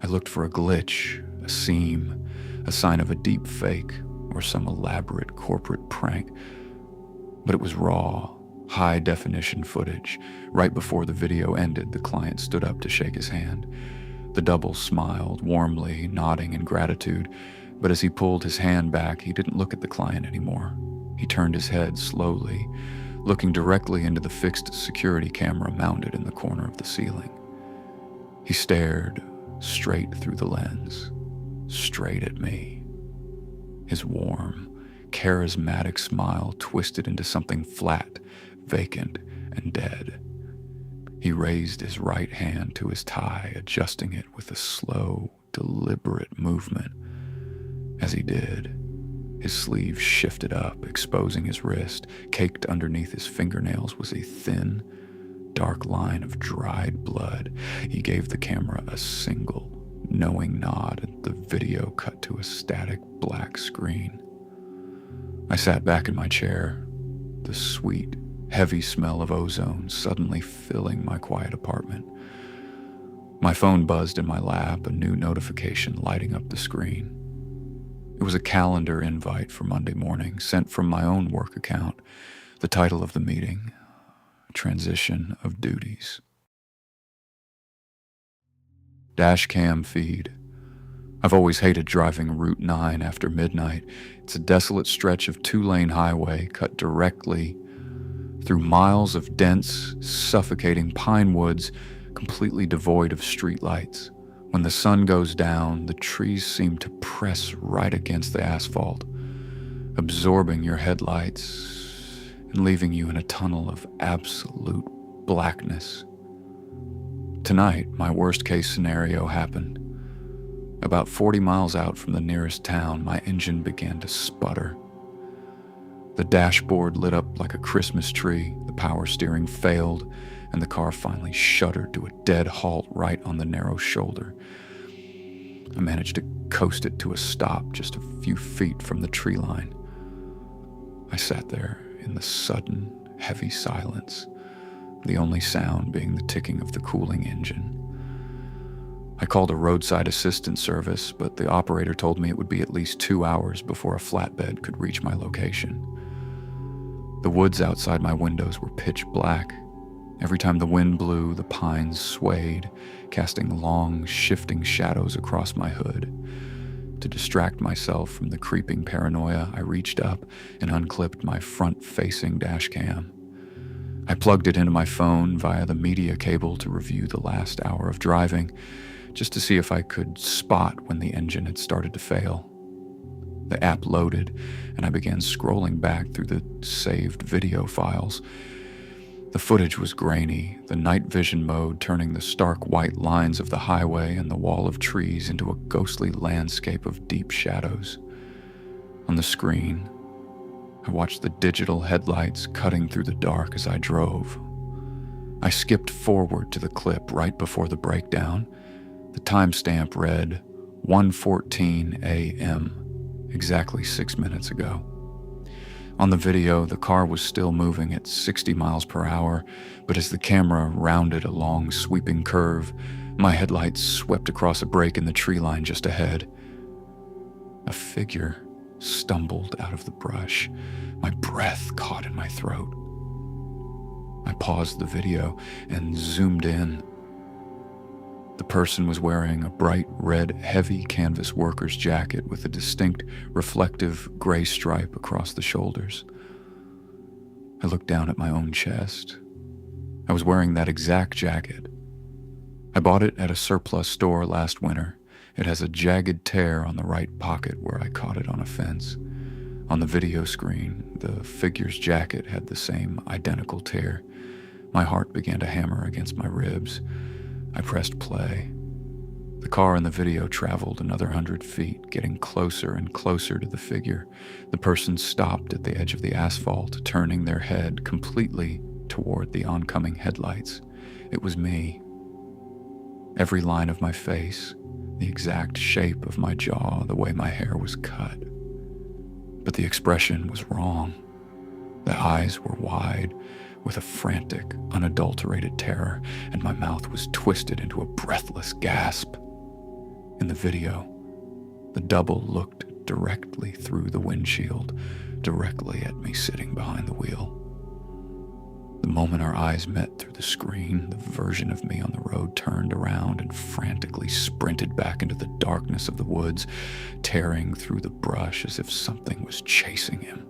I looked for a glitch, a seam, a sign of a deep fake, or some elaborate corporate prank. But it was raw, high-definition footage. Right before the video ended, the client stood up to shake his hand. The double smiled warmly, nodding in gratitude, but as he pulled his hand back, he didn't look at the client anymore. He turned his head slowly, looking directly into the fixed security camera mounted in the corner of the ceiling. He stared straight through the lens, straight at me. His warm, charismatic smile twisted into something flat, vacant, and dead. He raised his right hand to his tie, adjusting it with a slow, deliberate movement. As he did, his sleeve shifted up, exposing his wrist. Caked underneath his fingernails was a thin, dark line of dried blood. He gave the camera a single, knowing nod, and the video cut to a static black screen. I sat back in my chair, the sweet, heavy smell of ozone suddenly filling my quiet apartment. My phone buzzed in my lap, a new notification lighting up the screen. It was a calendar invite for Monday morning, sent from my own work account. The title of the meeting, Transition of Duties. Dashcam feed. I've always hated driving Route 9 after midnight. It's a desolate stretch of two-lane highway cut directly through miles of dense, suffocating pine woods, completely devoid of streetlights. When the sun goes down, the trees seem to press right against the asphalt, absorbing your headlights and leaving you in a tunnel of absolute blackness. Tonight, my worst-case scenario happened. About 40 miles out from the nearest town, my engine began to sputter. The dashboard lit up like a Christmas tree, the power steering failed, and the car finally shuddered to a dead halt right on the narrow shoulder. I managed to coast it to a stop just a few feet from the tree line. I sat there in the sudden, heavy silence, the only sound being the ticking of the cooling engine. I called a roadside assistance service, but the operator told me it would be at least 2 hours before a flatbed could reach my location. The woods outside my windows were pitch black. Every time the wind blew, the pines swayed, casting long, shifting shadows across my hood. To distract myself from the creeping paranoia, I reached up and unclipped my front-facing dashcam. I plugged it into my phone via the media cable to review the last hour of driving, just to see if I could spot when the engine had started to fail. The app loaded, and I began scrolling back through the saved video files. The footage was grainy, the night vision mode turning the stark white lines of the highway and the wall of trees into a ghostly landscape of deep shadows. On the screen, I watched the digital headlights cutting through the dark as I drove. I skipped forward to the clip right before the breakdown. The timestamp read 1:14 a.m., exactly 6 minutes ago. On the video, the car was still moving at 60 miles per hour, but as the camera rounded a long, sweeping curve, my headlights swept across a break in the tree line just ahead. A figure stumbled out of the brush. My breath caught in my throat. I paused the video and zoomed in. The person was wearing a bright red, heavy canvas worker's jacket with a distinct, reflective gray stripe across the shoulders. I looked down at my own chest. I was wearing that exact jacket. I bought it at a surplus store last winter. It has a jagged tear on the right pocket where I caught it on a fence. On the video screen, the figure's jacket had the same identical tear. My heart began to hammer against my ribs. I pressed play. The car in the video traveled another 100 feet, getting closer and closer to the figure. The person stopped at the edge of the asphalt, turning their head completely toward the oncoming headlights. It was me. Every line of my face, the exact shape of my jaw, the way my hair was cut. But the expression was wrong. The eyes were wide, with a frantic, unadulterated terror, and my mouth was twisted into a breathless gasp. In the video, the double looked directly through the windshield, directly at me sitting behind the wheel. The moment our eyes met through the screen, the version of me on the road turned around and frantically sprinted back into the darkness of the woods, tearing through the brush as if something was chasing him.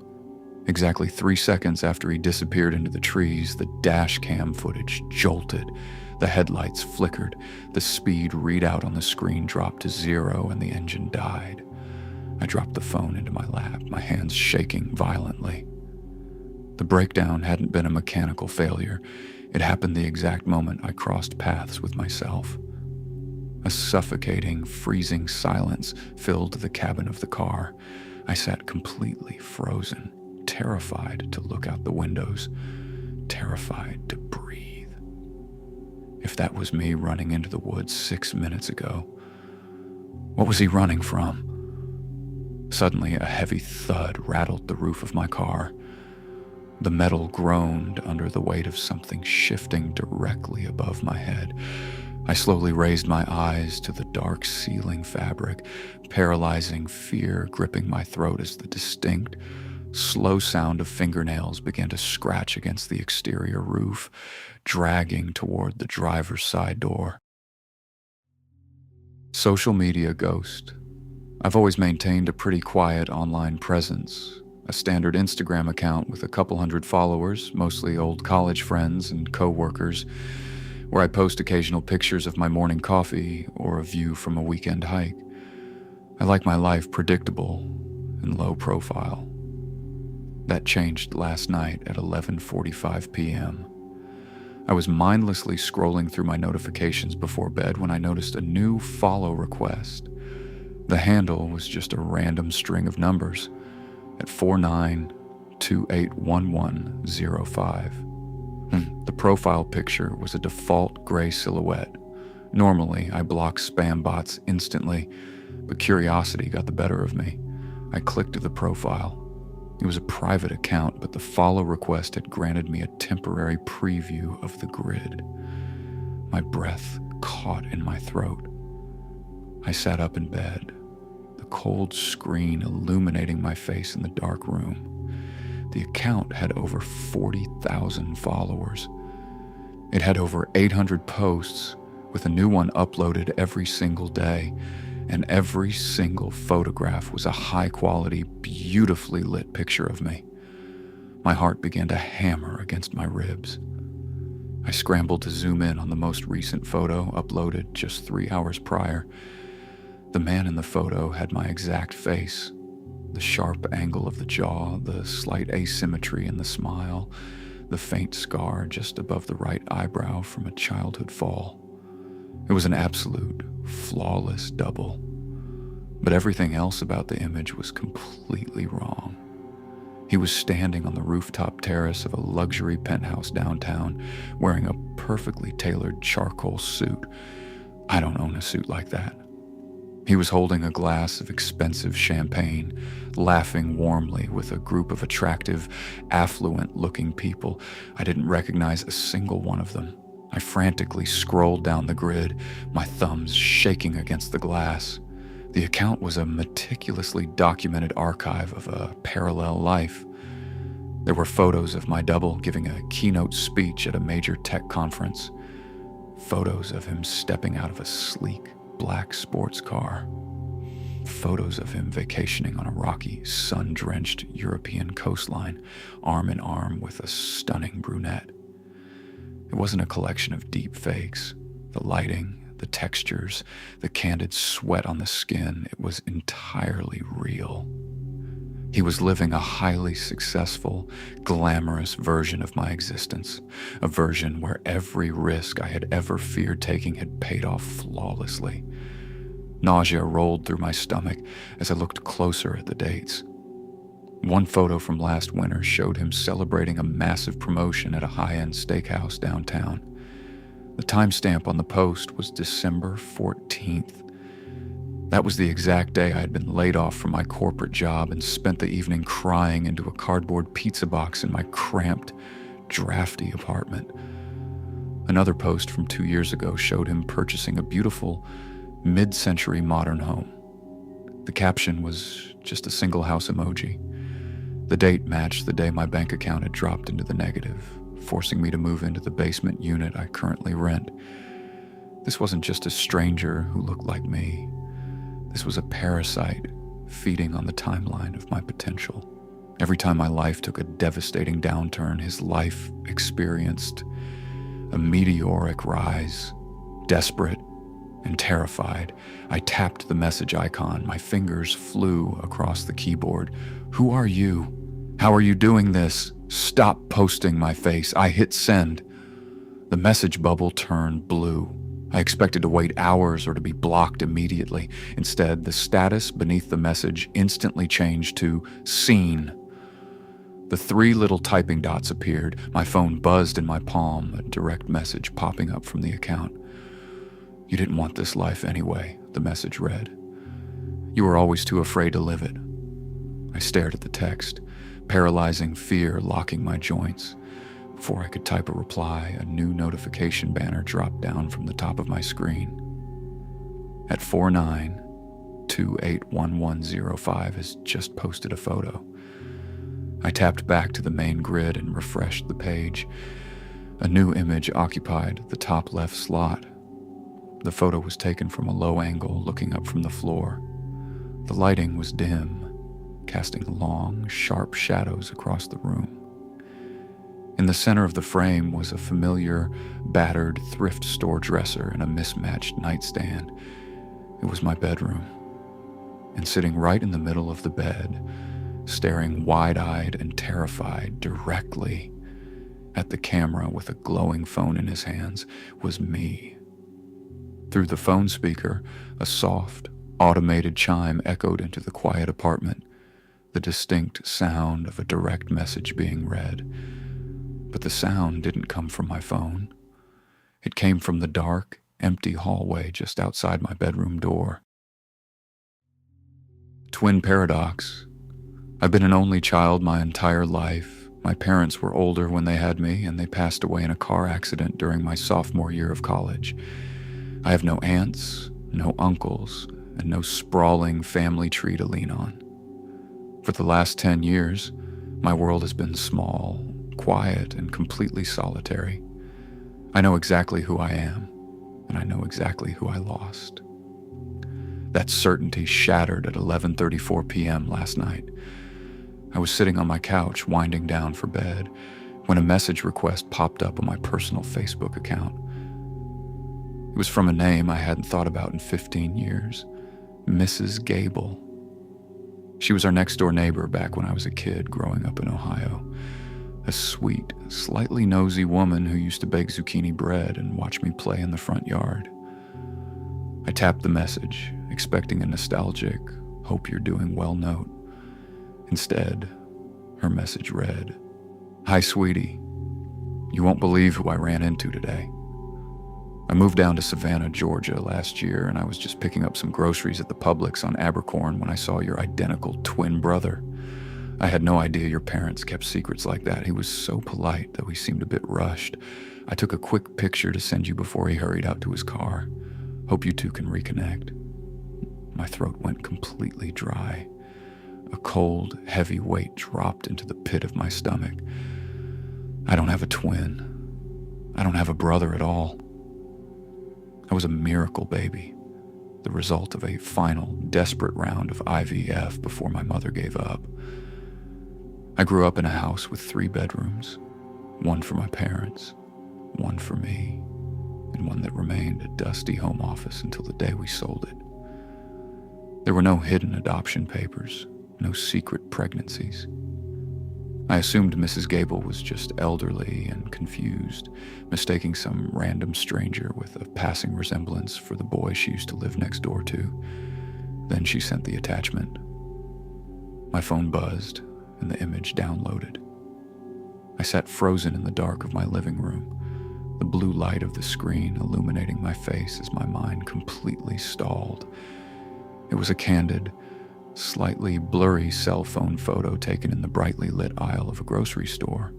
Exactly 3 seconds after he disappeared into the trees, the Dashcam footage jolted. The headlights flickered. The speed readout on the screen dropped to 0 and the engine died. I dropped the phone into my lap, my hands shaking violently. The breakdown hadn't been a mechanical failure. It happened the exact moment I crossed paths with myself. A suffocating, freezing silence filled the cabin of the car. I sat completely frozen, terrified to look out the windows, terrified to breathe. If that was me running into the woods 6 minutes ago, what was he running from? Suddenly, a heavy thud rattled the roof of my car. The metal groaned under the weight of something shifting directly above my head. I slowly raised my eyes to the dark ceiling fabric, paralyzing fear gripping my throat as the distinct, slow sound of fingernails began to scratch against the exterior roof, dragging toward the driver's side door. Social media ghost. I've always maintained a pretty quiet online presence, a standard Instagram account with a couple hundred followers, mostly old college friends and co-workers, where I post occasional pictures of my morning coffee or a view from a weekend hike. I like my life predictable and low profile. That changed last night at 11:45 p.m. I was mindlessly scrolling through my notifications before bed when I noticed a new follow request. The handle was just a random string of numbers at 49281105. The profile picture was a default gray silhouette. Normally, I block spam bots instantly, but curiosity got the better of me. I clicked the profile. It was a private account, but the follow request had granted me a temporary preview of the grid. My breath caught in my throat. I sat up in bed, the cold screen illuminating my face in the dark room. The account had over 40,000 followers. It had over 800 posts, with a new one uploaded every single day, and every single photograph was a high-quality, beautifully lit picture of me. My heart began to hammer against my ribs. I scrambled to zoom in on the most recent photo, uploaded just 3 hours prior. The man in the photo had my exact face. The sharp angle of the jaw, the slight asymmetry in the smile, the faint scar just above the right eyebrow from a childhood fall. It was an absolute, flawless double. But everything else about the image was completely wrong. He was standing on the rooftop terrace of a luxury penthouse downtown, wearing a perfectly tailored charcoal suit. I don't own a suit like that. He was holding a glass of expensive champagne, laughing warmly with a group of attractive, affluent-looking people. I didn't recognize a single one of them. I frantically scrolled down the grid, my thumbs shaking against the glass. The account was a meticulously documented archive of a parallel life. There were photos of my double giving a keynote speech at a major tech conference. Photos of him stepping out of a sleek, black sports car. Photos of him vacationing on a rocky, sun-drenched European coastline, arm in arm with a stunning brunette. It wasn't a collection of deep fakes. The lighting, the textures, the candid sweat on the skin, it was entirely real. He was living a highly successful, glamorous version of my existence, a version where every risk I had ever feared taking had paid off flawlessly. Nausea rolled through my stomach as I looked closer at the dates. One photo from last winter showed him celebrating a massive promotion at a high-end steakhouse downtown. The timestamp on the post was December 14th. That was the exact day I had been laid off from my corporate job and spent the evening crying into a cardboard pizza box in my cramped, drafty apartment. Another post from 2 years ago showed him purchasing a beautiful, mid-century modern home. The caption was just a single house emoji. The date matched the day my bank account had dropped into the negative, forcing me to move into the basement unit I currently rent. This wasn't just a stranger who looked like me. This was a parasite feeding on the timeline of my potential. Every time my life took a devastating downturn, his life experienced a meteoric rise. Desperate and terrified, I tapped the message icon. My fingers flew across the keyboard. Who are you? How are you doing this? Stop posting my face. I hit send. The message bubble turned blue. I expected to wait hours or to be blocked immediately. Instead, the status beneath the message instantly changed to seen. The 3 little typing dots appeared. My phone buzzed in my palm, a direct message popping up from the account. You didn't want this life anyway, the message read. You were always too afraid to live it. I stared at the text, paralyzing fear locking my joints. Before I could type a reply, a new notification banner dropped down from the top of my screen. At 49281105 has just posted a photo. I tapped back to the main grid and refreshed the page. A new image occupied the top left slot. The photo was taken from a low angle looking up from the floor. The lighting was dim, casting long, sharp shadows across the room. In the center of the frame was a familiar, battered thrift store dresser and a mismatched nightstand. It was my bedroom. And sitting right in the middle of the bed, staring wide-eyed and terrified directly at the camera with a glowing phone in his hands, was me. Through the phone speaker, a soft, automated chime echoed into the quiet apartment, the distinct sound of a direct message being read. But the sound didn't come from my phone. It came from the dark, empty hallway just outside my bedroom door. Twin paradox. I've been an only child my entire life. My parents were older when they had me, and they passed away in a car accident during my sophomore year of college. I have no aunts, no uncles, and no sprawling family tree to lean on. For the last 10 years, my world has been small, quiet, and completely solitary. I know exactly who I am, and I know exactly who I lost. That certainty shattered at 11:34 p.m. last night. I was sitting on my couch, winding down for bed, when a message request popped up on my personal Facebook account. It was from a name I hadn't thought about in 15 years, Mrs. Gable. She was our next-door neighbor back when I was a kid growing up in Ohio. A sweet, slightly nosy woman who used to bake zucchini bread and watch me play in the front yard. I tapped the message, expecting a nostalgic, "Hope you're doing well" note. Instead, her message read, "Hi, sweetie. You won't believe who I ran into today. I moved down to Savannah, Georgia last year, and I was just picking up some groceries at the Publix on Abercorn when I saw your identical twin brother. I had no idea your parents kept secrets like that. He was so polite, though he seemed a bit rushed. I took a quick picture to send you before he hurried out to his car. Hope you two can reconnect." My throat went completely dry. A cold, heavy weight dropped into the pit of my stomach. I don't have a twin. I don't have a brother at all. I was a miracle baby, the result of a final, desperate round of IVF before my mother gave up. I grew up in a house with 3 bedrooms, one for my parents, one for me, and one that remained a dusty home office until the day we sold it. There were no hidden adoption papers, no secret pregnancies. I assumed Mrs. Gable was just elderly and confused, mistaking some random stranger with a passing resemblance for the boy she used to live next door to. Then she sent the attachment. My phone buzzed, and the image downloaded. I sat frozen in the dark of my living room, the blue light of the screen illuminating my face as my mind completely stalled. It was a candid, slightly blurry cell phone photo taken in the brightly lit aisle of a grocery store.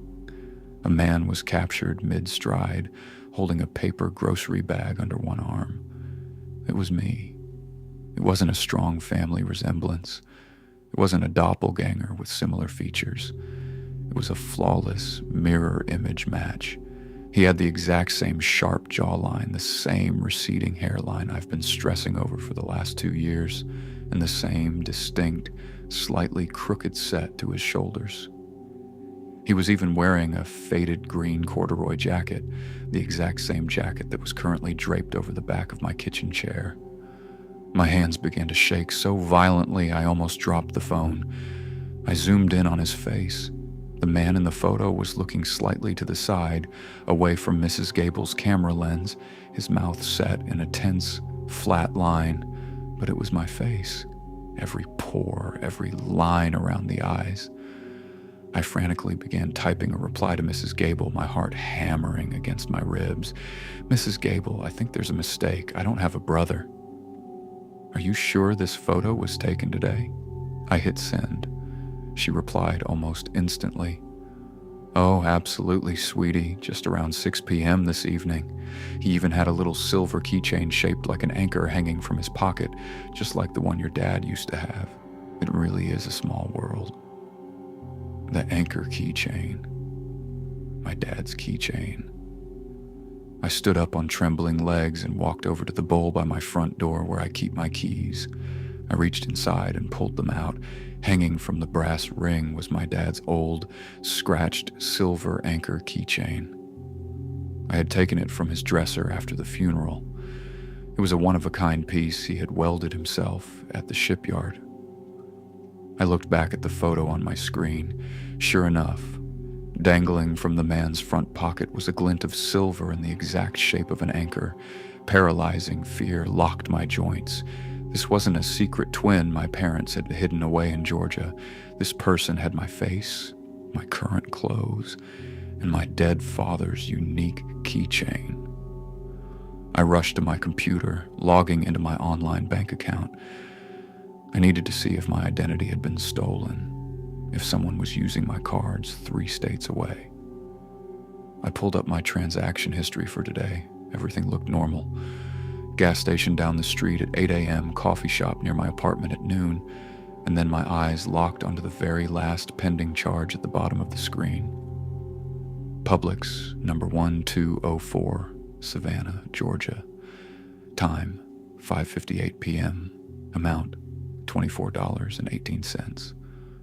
A man was captured mid-stride, holding a paper grocery bag under one arm. It was me. It wasn't a strong family resemblance. It wasn't a doppelganger with similar features. It was a flawless mirror image match. He had the exact same sharp jawline, the same receding hairline I've been stressing over for the last 2 years, and the same distinct, slightly crooked set to his shoulders. He was even wearing a faded green corduroy jacket, the exact same jacket that was currently draped over the back of my kitchen chair. My hands began to shake so violently I almost dropped the phone. I zoomed in on his face. The man in the photo was looking slightly to the side, away from Mrs. Gable's camera lens, his mouth set in a tense, flat line, but it was my face. Every pore, every line around the eyes. I frantically began typing a reply to Mrs. Gable, my heart hammering against my ribs. "Mrs. Gable, I think there's a mistake. I don't have a brother." "Are you sure this photo was taken today?" I hit send. She replied almost instantly. "Oh, absolutely, sweetie, just around 6 p.m. this evening. He even had a little silver keychain shaped like an anchor hanging from his pocket, just like the one your dad used to have. It really is a small world." The anchor keychain. My dad's keychain. I stood up on trembling legs and walked over to the bowl by my front door where I keep my keys. I reached inside and pulled them out. Hanging from the brass ring was my dad's old, scratched silver anchor keychain. I had taken it from his dresser after the funeral. It was a one-of-a-kind piece he had welded himself at the shipyard. I looked back at the photo on my screen. Sure enough, dangling from the man's front pocket was a glint of silver in the exact shape of an anchor. Paralyzing fear locked my joints. This wasn't a secret twin my parents had hidden away in Georgia. This person had my face, my current clothes, and my dead father's unique keychain. I rushed to my computer, logging into my online bank account. I needed to see if my identity had been stolen, if someone was using my cards 3 states away. I pulled up my transaction history for today. Everything looked normal. Gas station down the street at 8 a.m., coffee shop near my apartment at noon, and then my eyes locked onto the very last pending charge at the bottom of the screen. Publix, number 1204, Savannah, Georgia. Time, 5:58 p.m. Amount, $24.18.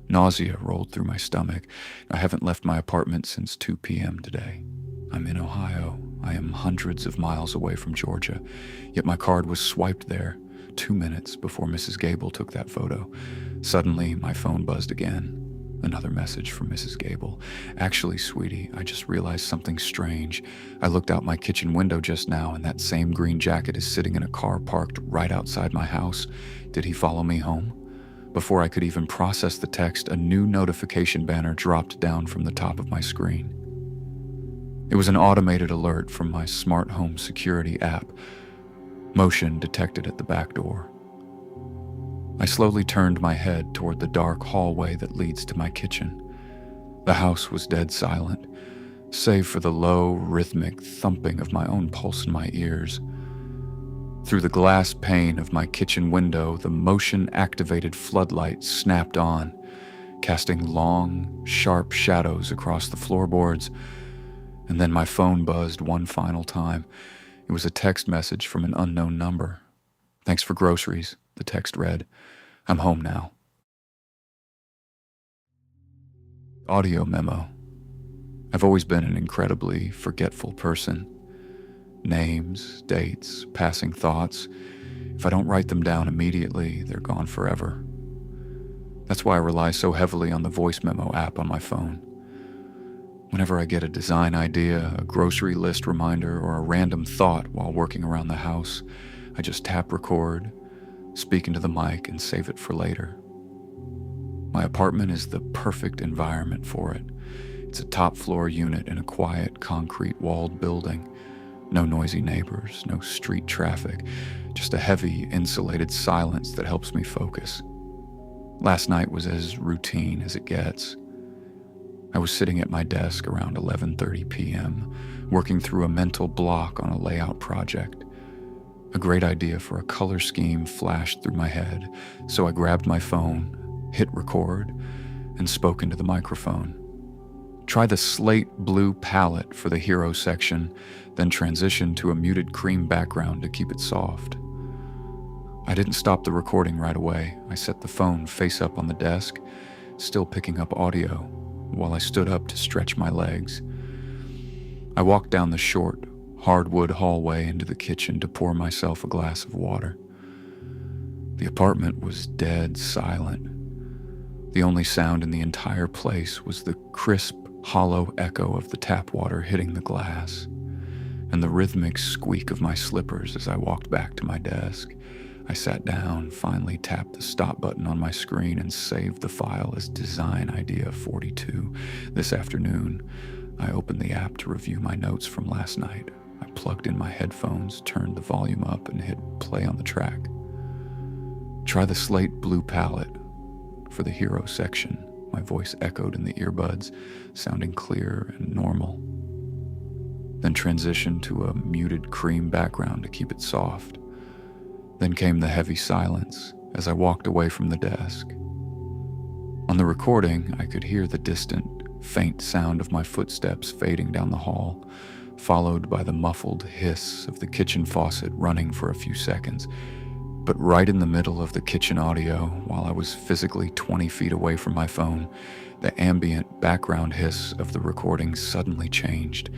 Nausea rolled through my stomach. I haven't left my apartment since 2 p.m. today. I'm in Ohio. I am hundreds of miles away from Georgia, yet my card was swiped there 2 minutes before Mrs. Gable took that photo. Suddenly, my phone buzzed again. Another message from Mrs. Gable. Actually, sweetie, I just realized something strange. I looked out my kitchen window just now, and that same green jacket is sitting in a car parked right outside my house. Did he follow me home? Before I could even process the text, a new notification banner dropped down from the top of my screen. It was an automated alert from my smart home security app. Motion detected at the back door. I slowly turned my head toward the dark hallway that leads to my kitchen. The house was dead silent, save for the low, rhythmic thumping of my own pulse in my ears. Through the glass pane of my kitchen window, the motion-activated floodlight snapped on, casting long, sharp shadows across the floorboards, and then my phone buzzed one final time. It was a text message from an unknown number. "Thanks for groceries," the text read. "I'm home now." Audio memo. I've always been an incredibly forgetful person. Names, dates, passing thoughts. If I don't write them down immediately, they're gone forever. That's why I rely so heavily on the voice memo app on my phone. Whenever I get a design idea, a grocery list reminder, or a random thought while working around the house, I just tap record, speak into the mic, and save it for later. My apartment is the perfect environment for it. It's a top-floor unit in a quiet, concrete-walled building. No noisy neighbors, no street traffic, just a heavy, insulated silence that helps me focus. Last night was as routine as it gets. I was sitting at my desk around 11:30 p.m., working through a mental block on a layout project. A great idea for a color scheme flashed through my head, so I grabbed my phone, hit record, and spoke into the microphone. Try the slate blue palette for the hero section, then transition to a muted cream background to keep it soft. I didn't stop the recording right away. I set the phone face up on the desk, still picking up audio, while I stood up to stretch my legs. I walked down the short, hardwood hallway into the kitchen to pour myself a glass of water. The apartment was dead silent. The only sound in the entire place was the crisp, hollow echo of the tap water hitting the glass, and the rhythmic squeak of my slippers as I walked back to my desk. I sat down, finally tapped the stop button on my screen, and saved the file as Design Idea 42. This afternoon, I opened the app to review my notes from last night. I plugged in my headphones, turned the volume up, and hit play on the track. Try the slate blue palette for the hero section. My voice echoed in the earbuds, sounding clear and normal. Then transitioned to a muted cream background to keep it soft. Then came the heavy silence as I walked away from the desk. On the recording, I could hear the distant, faint sound of my footsteps fading down the hall, followed by the muffled hiss of the kitchen faucet running for a few seconds. But right in the middle of the kitchen audio, while I was physically 20 feet away from my phone, the ambient background hiss of the recording suddenly changed.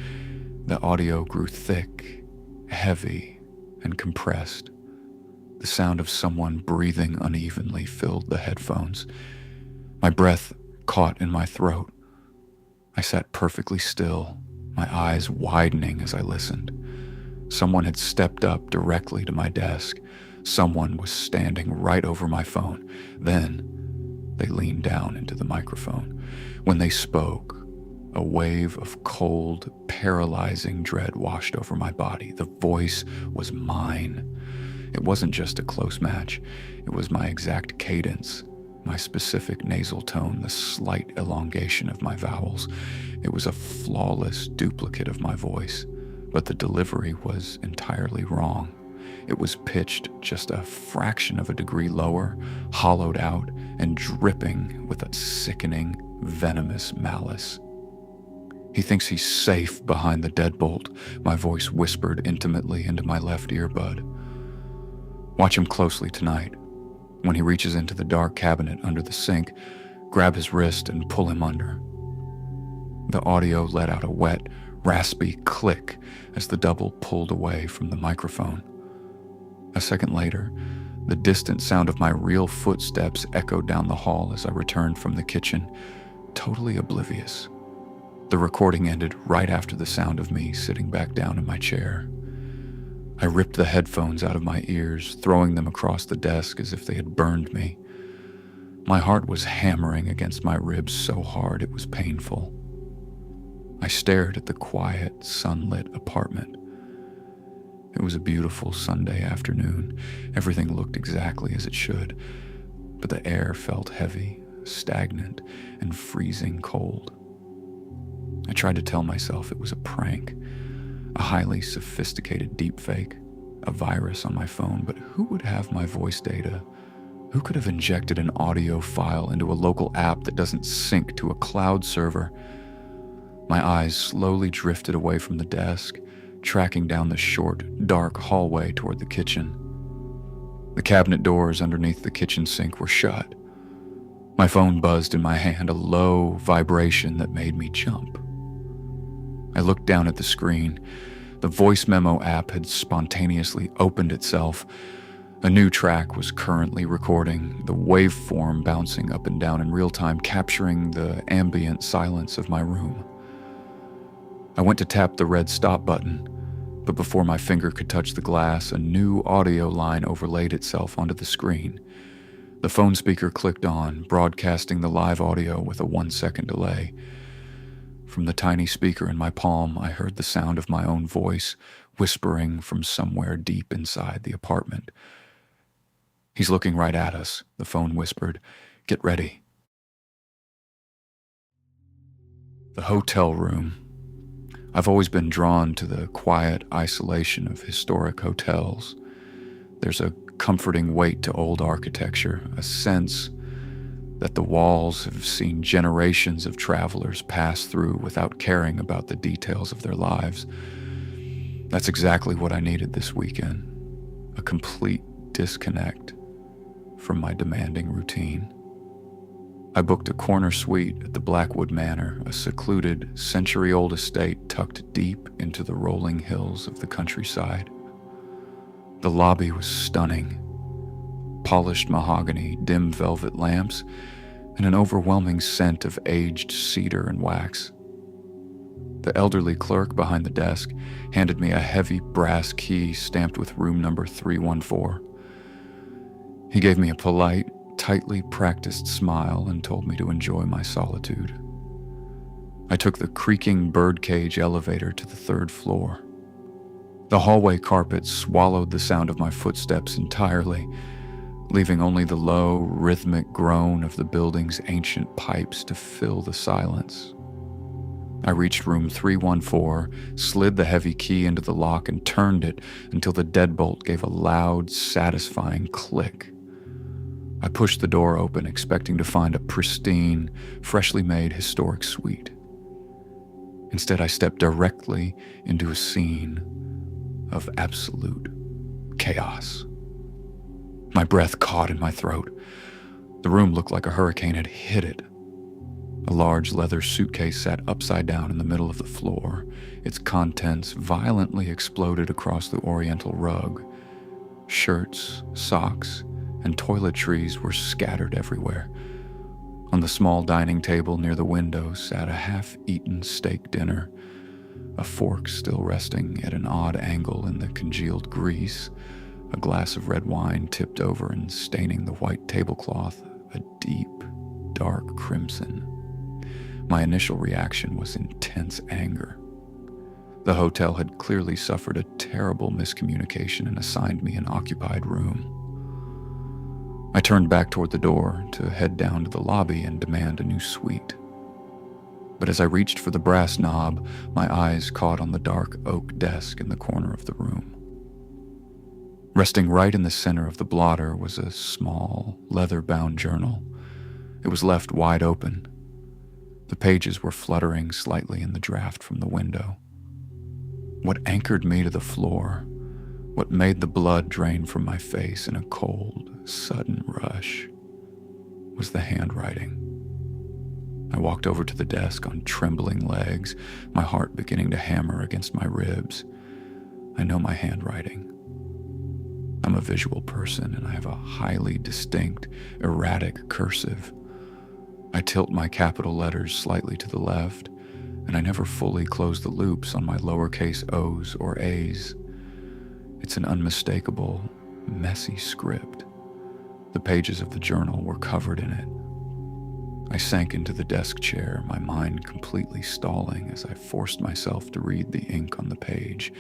The audio grew thick, heavy, and compressed. The sound of someone breathing unevenly filled the headphones. My breath caught in my throat. I sat perfectly still, my eyes widening as I listened. Someone had stepped up directly to my desk. Someone was standing right over my phone. Then they leaned down into the microphone. When they spoke, a wave of cold, paralyzing dread washed over my body. The voice was mine. It wasn't just a close match. It was my exact cadence, my specific nasal tone, the slight elongation of my vowels. It was a flawless duplicate of my voice, but the delivery was entirely wrong. It was pitched just a fraction of a degree lower, hollowed out, and dripping with a sickening, venomous malice. "He thinks he's safe behind the deadbolt," my voice whispered intimately into my left earbud. "Watch him closely tonight. When he reaches into the dark cabinet under the sink, grab his wrist and pull him under." The audio let out a wet, raspy click as the double pulled away from the microphone. A second later, the distant sound of my real footsteps echoed down the hall as I returned from the kitchen, totally oblivious. The recording ended right after the sound of me sitting back down in my chair. I ripped the headphones out of my ears, throwing them across the desk as if they had burned me. My heart was hammering against my ribs so hard it was painful. I stared at the quiet, sunlit apartment. It was a beautiful Sunday afternoon. Everything looked exactly as it should, but the air felt heavy, stagnant, and freezing cold. I tried to tell myself it was a prank, a highly sophisticated deepfake, a virus on my phone, but who would have my voice data? Who could have injected an audio file into a local app that doesn't sync to a cloud server? My eyes slowly drifted away from the desk, tracking down the short, dark hallway toward the kitchen. The cabinet doors underneath the kitchen sink were shut. My phone buzzed in my hand, a low vibration that made me jump. I looked down at the screen. The voice memo app had spontaneously opened itself. A new track was currently recording, the waveform bouncing up and down in real time, capturing the ambient silence of my room. I went to tap the red stop button, but before my finger could touch the glass, a new audio line overlaid itself onto the screen. The phone speaker clicked on, broadcasting the live audio with a 1-second delay. From the tiny speaker in my palm, I heard the sound of my own voice, whispering from somewhere deep inside the apartment. "He's looking right at us," the phone whispered. "Get ready." The hotel room. I've always been drawn to the quiet isolation of historic hotels. There's a comforting weight to old architecture, a sense that the walls have seen generations of travelers pass through without caring about the details of their lives. That's exactly what I needed this weekend, a complete disconnect from my demanding routine. I booked a corner suite at the Blackwood Manor, a secluded, century-old estate tucked deep into the rolling hills of the countryside. The lobby was stunning. Polished mahogany, dim velvet lamps, and an overwhelming scent of aged cedar and wax. The elderly clerk behind the desk handed me a heavy brass key stamped with room number 314. He gave me a polite, tightly practiced smile and told me to enjoy my solitude. I took the creaking birdcage elevator to the 3rd floor. The hallway carpet swallowed the sound of my footsteps entirely, leaving only the low, rhythmic groan of the building's ancient pipes to fill the silence. I reached room 314, slid the heavy key into the lock, and turned it until the deadbolt gave a loud, satisfying click. I pushed the door open, expecting to find a pristine, freshly made historic suite. Instead, I stepped directly into a scene of absolute chaos. My breath caught in my throat. The room looked like a hurricane had hit it. A large leather suitcase sat upside down in the middle of the floor. Its contents violently exploded across the oriental rug. Shirts, socks, and toiletries were scattered everywhere. On the small dining table near the window sat a half-eaten steak dinner, a fork still resting at an odd angle in the congealed grease, a glass of red wine tipped over and staining the white tablecloth a deep, dark crimson. My initial reaction was intense anger. The hotel had clearly suffered a terrible miscommunication and assigned me an occupied room. I turned back toward the door to head down to the lobby and demand a new suite. But as I reached for the brass knob, my eyes caught on the dark oak desk in the corner of the room. Resting right in the center of the blotter was a small, leather-bound journal. It was left wide open. The pages were fluttering slightly in the draft from the window. What anchored me to the floor, what made the blood drain from my face in a cold, sudden rush, was the handwriting. I walked over to the desk on trembling legs, my heart beginning to hammer against my ribs. I know my handwriting. I'm a visual person, and I have a highly distinct, erratic cursive. I tilt my capital letters slightly to the left, and I never fully close the loops on my lowercase O's or A's. It's an unmistakable, messy script. The pages of the journal were covered in it. I sank into the desk chair, my mind completely stalling as I forced myself to read the ink on the page.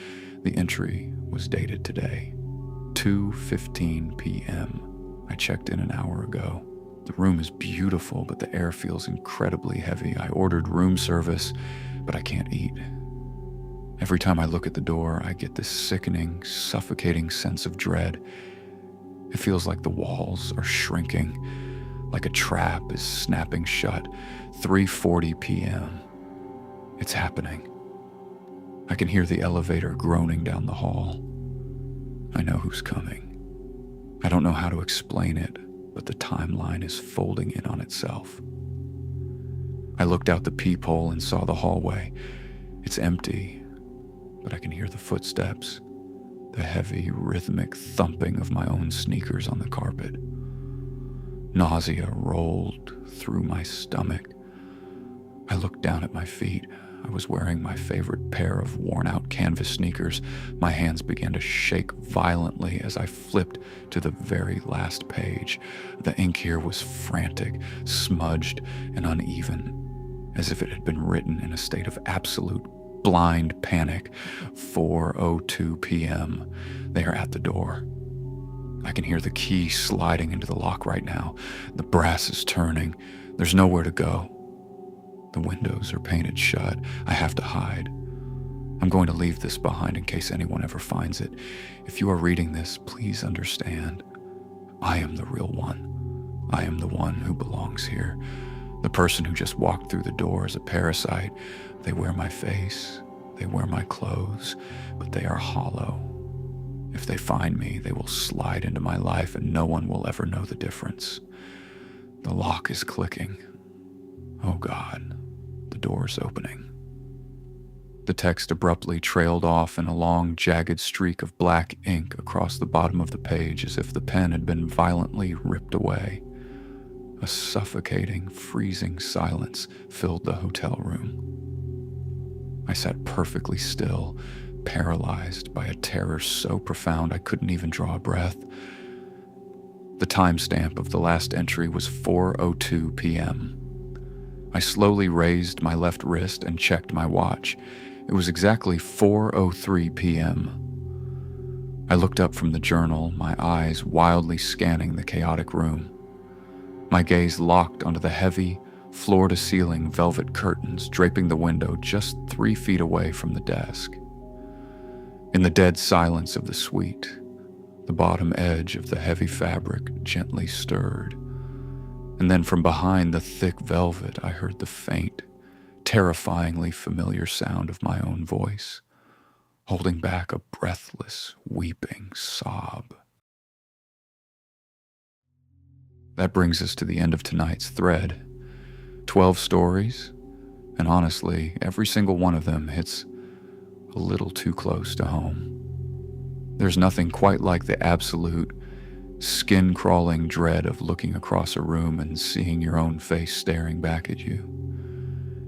The entry was dated today, 2:15 p.m. I checked in an hour ago. The room is beautiful, but the air feels incredibly heavy. I ordered room service, but I can't eat. Every time I look at the door, I get this sickening, suffocating sense of dread. It feels like the walls are shrinking, like a trap is snapping shut. 3:40 p.m. It's happening. I can hear the elevator groaning down the hall. I know who's coming. I don't know how to explain it, but the timeline is folding in on itself. I looked out the peephole and saw the hallway. It's empty, but I can hear the footsteps, the heavy, rhythmic thumping of my own sneakers on the carpet. Nausea rolled through my stomach. I looked down at my feet. I was wearing my favorite pair of worn-out canvas sneakers. My hands began to shake violently as I flipped to the very last page. The ink here was frantic, smudged, and uneven, as if it had been written in a state of absolute blind panic. 4:02 p.m. They are at the door. I can hear the key sliding into the lock right now. The brass is turning. There's nowhere to go. The windows are painted shut. I have to hide. I'm going to leave this behind in case anyone ever finds it. If you are reading this, please understand. I am the real one. I am the one who belongs here. The person who just walked through the door is a parasite. They wear my face. They wear my clothes, but they are hollow. If they find me, they will slide into my life and no one will ever know the difference. The lock is clicking. Oh God, the door's opening. The text abruptly trailed off in a long, jagged streak of black ink across the bottom of the page as if the pen had been violently ripped away. A suffocating, freezing silence filled the hotel room. I sat perfectly still, paralyzed by a terror so profound I couldn't even draw a breath. The timestamp of the last entry was 4:02 p.m. I slowly raised my left wrist and checked my watch. It was exactly 4:03 p.m. I looked up from the journal, my eyes wildly scanning the chaotic room. My gaze locked onto the heavy, floor-to-ceiling velvet curtains draping the window just 3 feet away from the desk. In the dead silence of the suite, the bottom edge of the heavy fabric gently stirred, and then from behind the thick velvet I heard the faint, terrifyingly familiar sound of my own voice, holding back a breathless, weeping sob. That brings us to the end of tonight's thread. 12 stories, and honestly, every single one of them hits a little too close to home. There's nothing quite like the absolute, skin-crawling dread of looking across a room and seeing your own face staring back at you.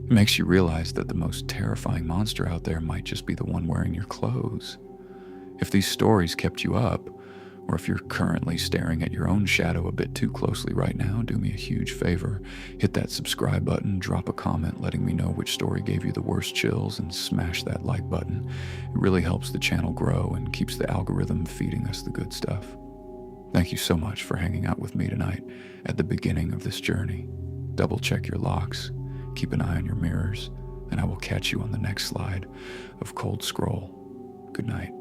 It makes you realize that the most terrifying monster out there might just be the one wearing your clothes. If these stories kept you up, or if you're currently staring at your own shadow a bit too closely right now, do me a huge favor. Hit that subscribe button, drop a comment letting me know which story gave you the worst chills, and smash that like button. It really helps the channel grow and keeps the algorithm feeding us the good stuff. Thank you so much for hanging out with me tonight at the beginning of this journey. Double check your locks, keep an eye on your mirrors, and I will catch you on the next slide of Cold Scroll. Good night.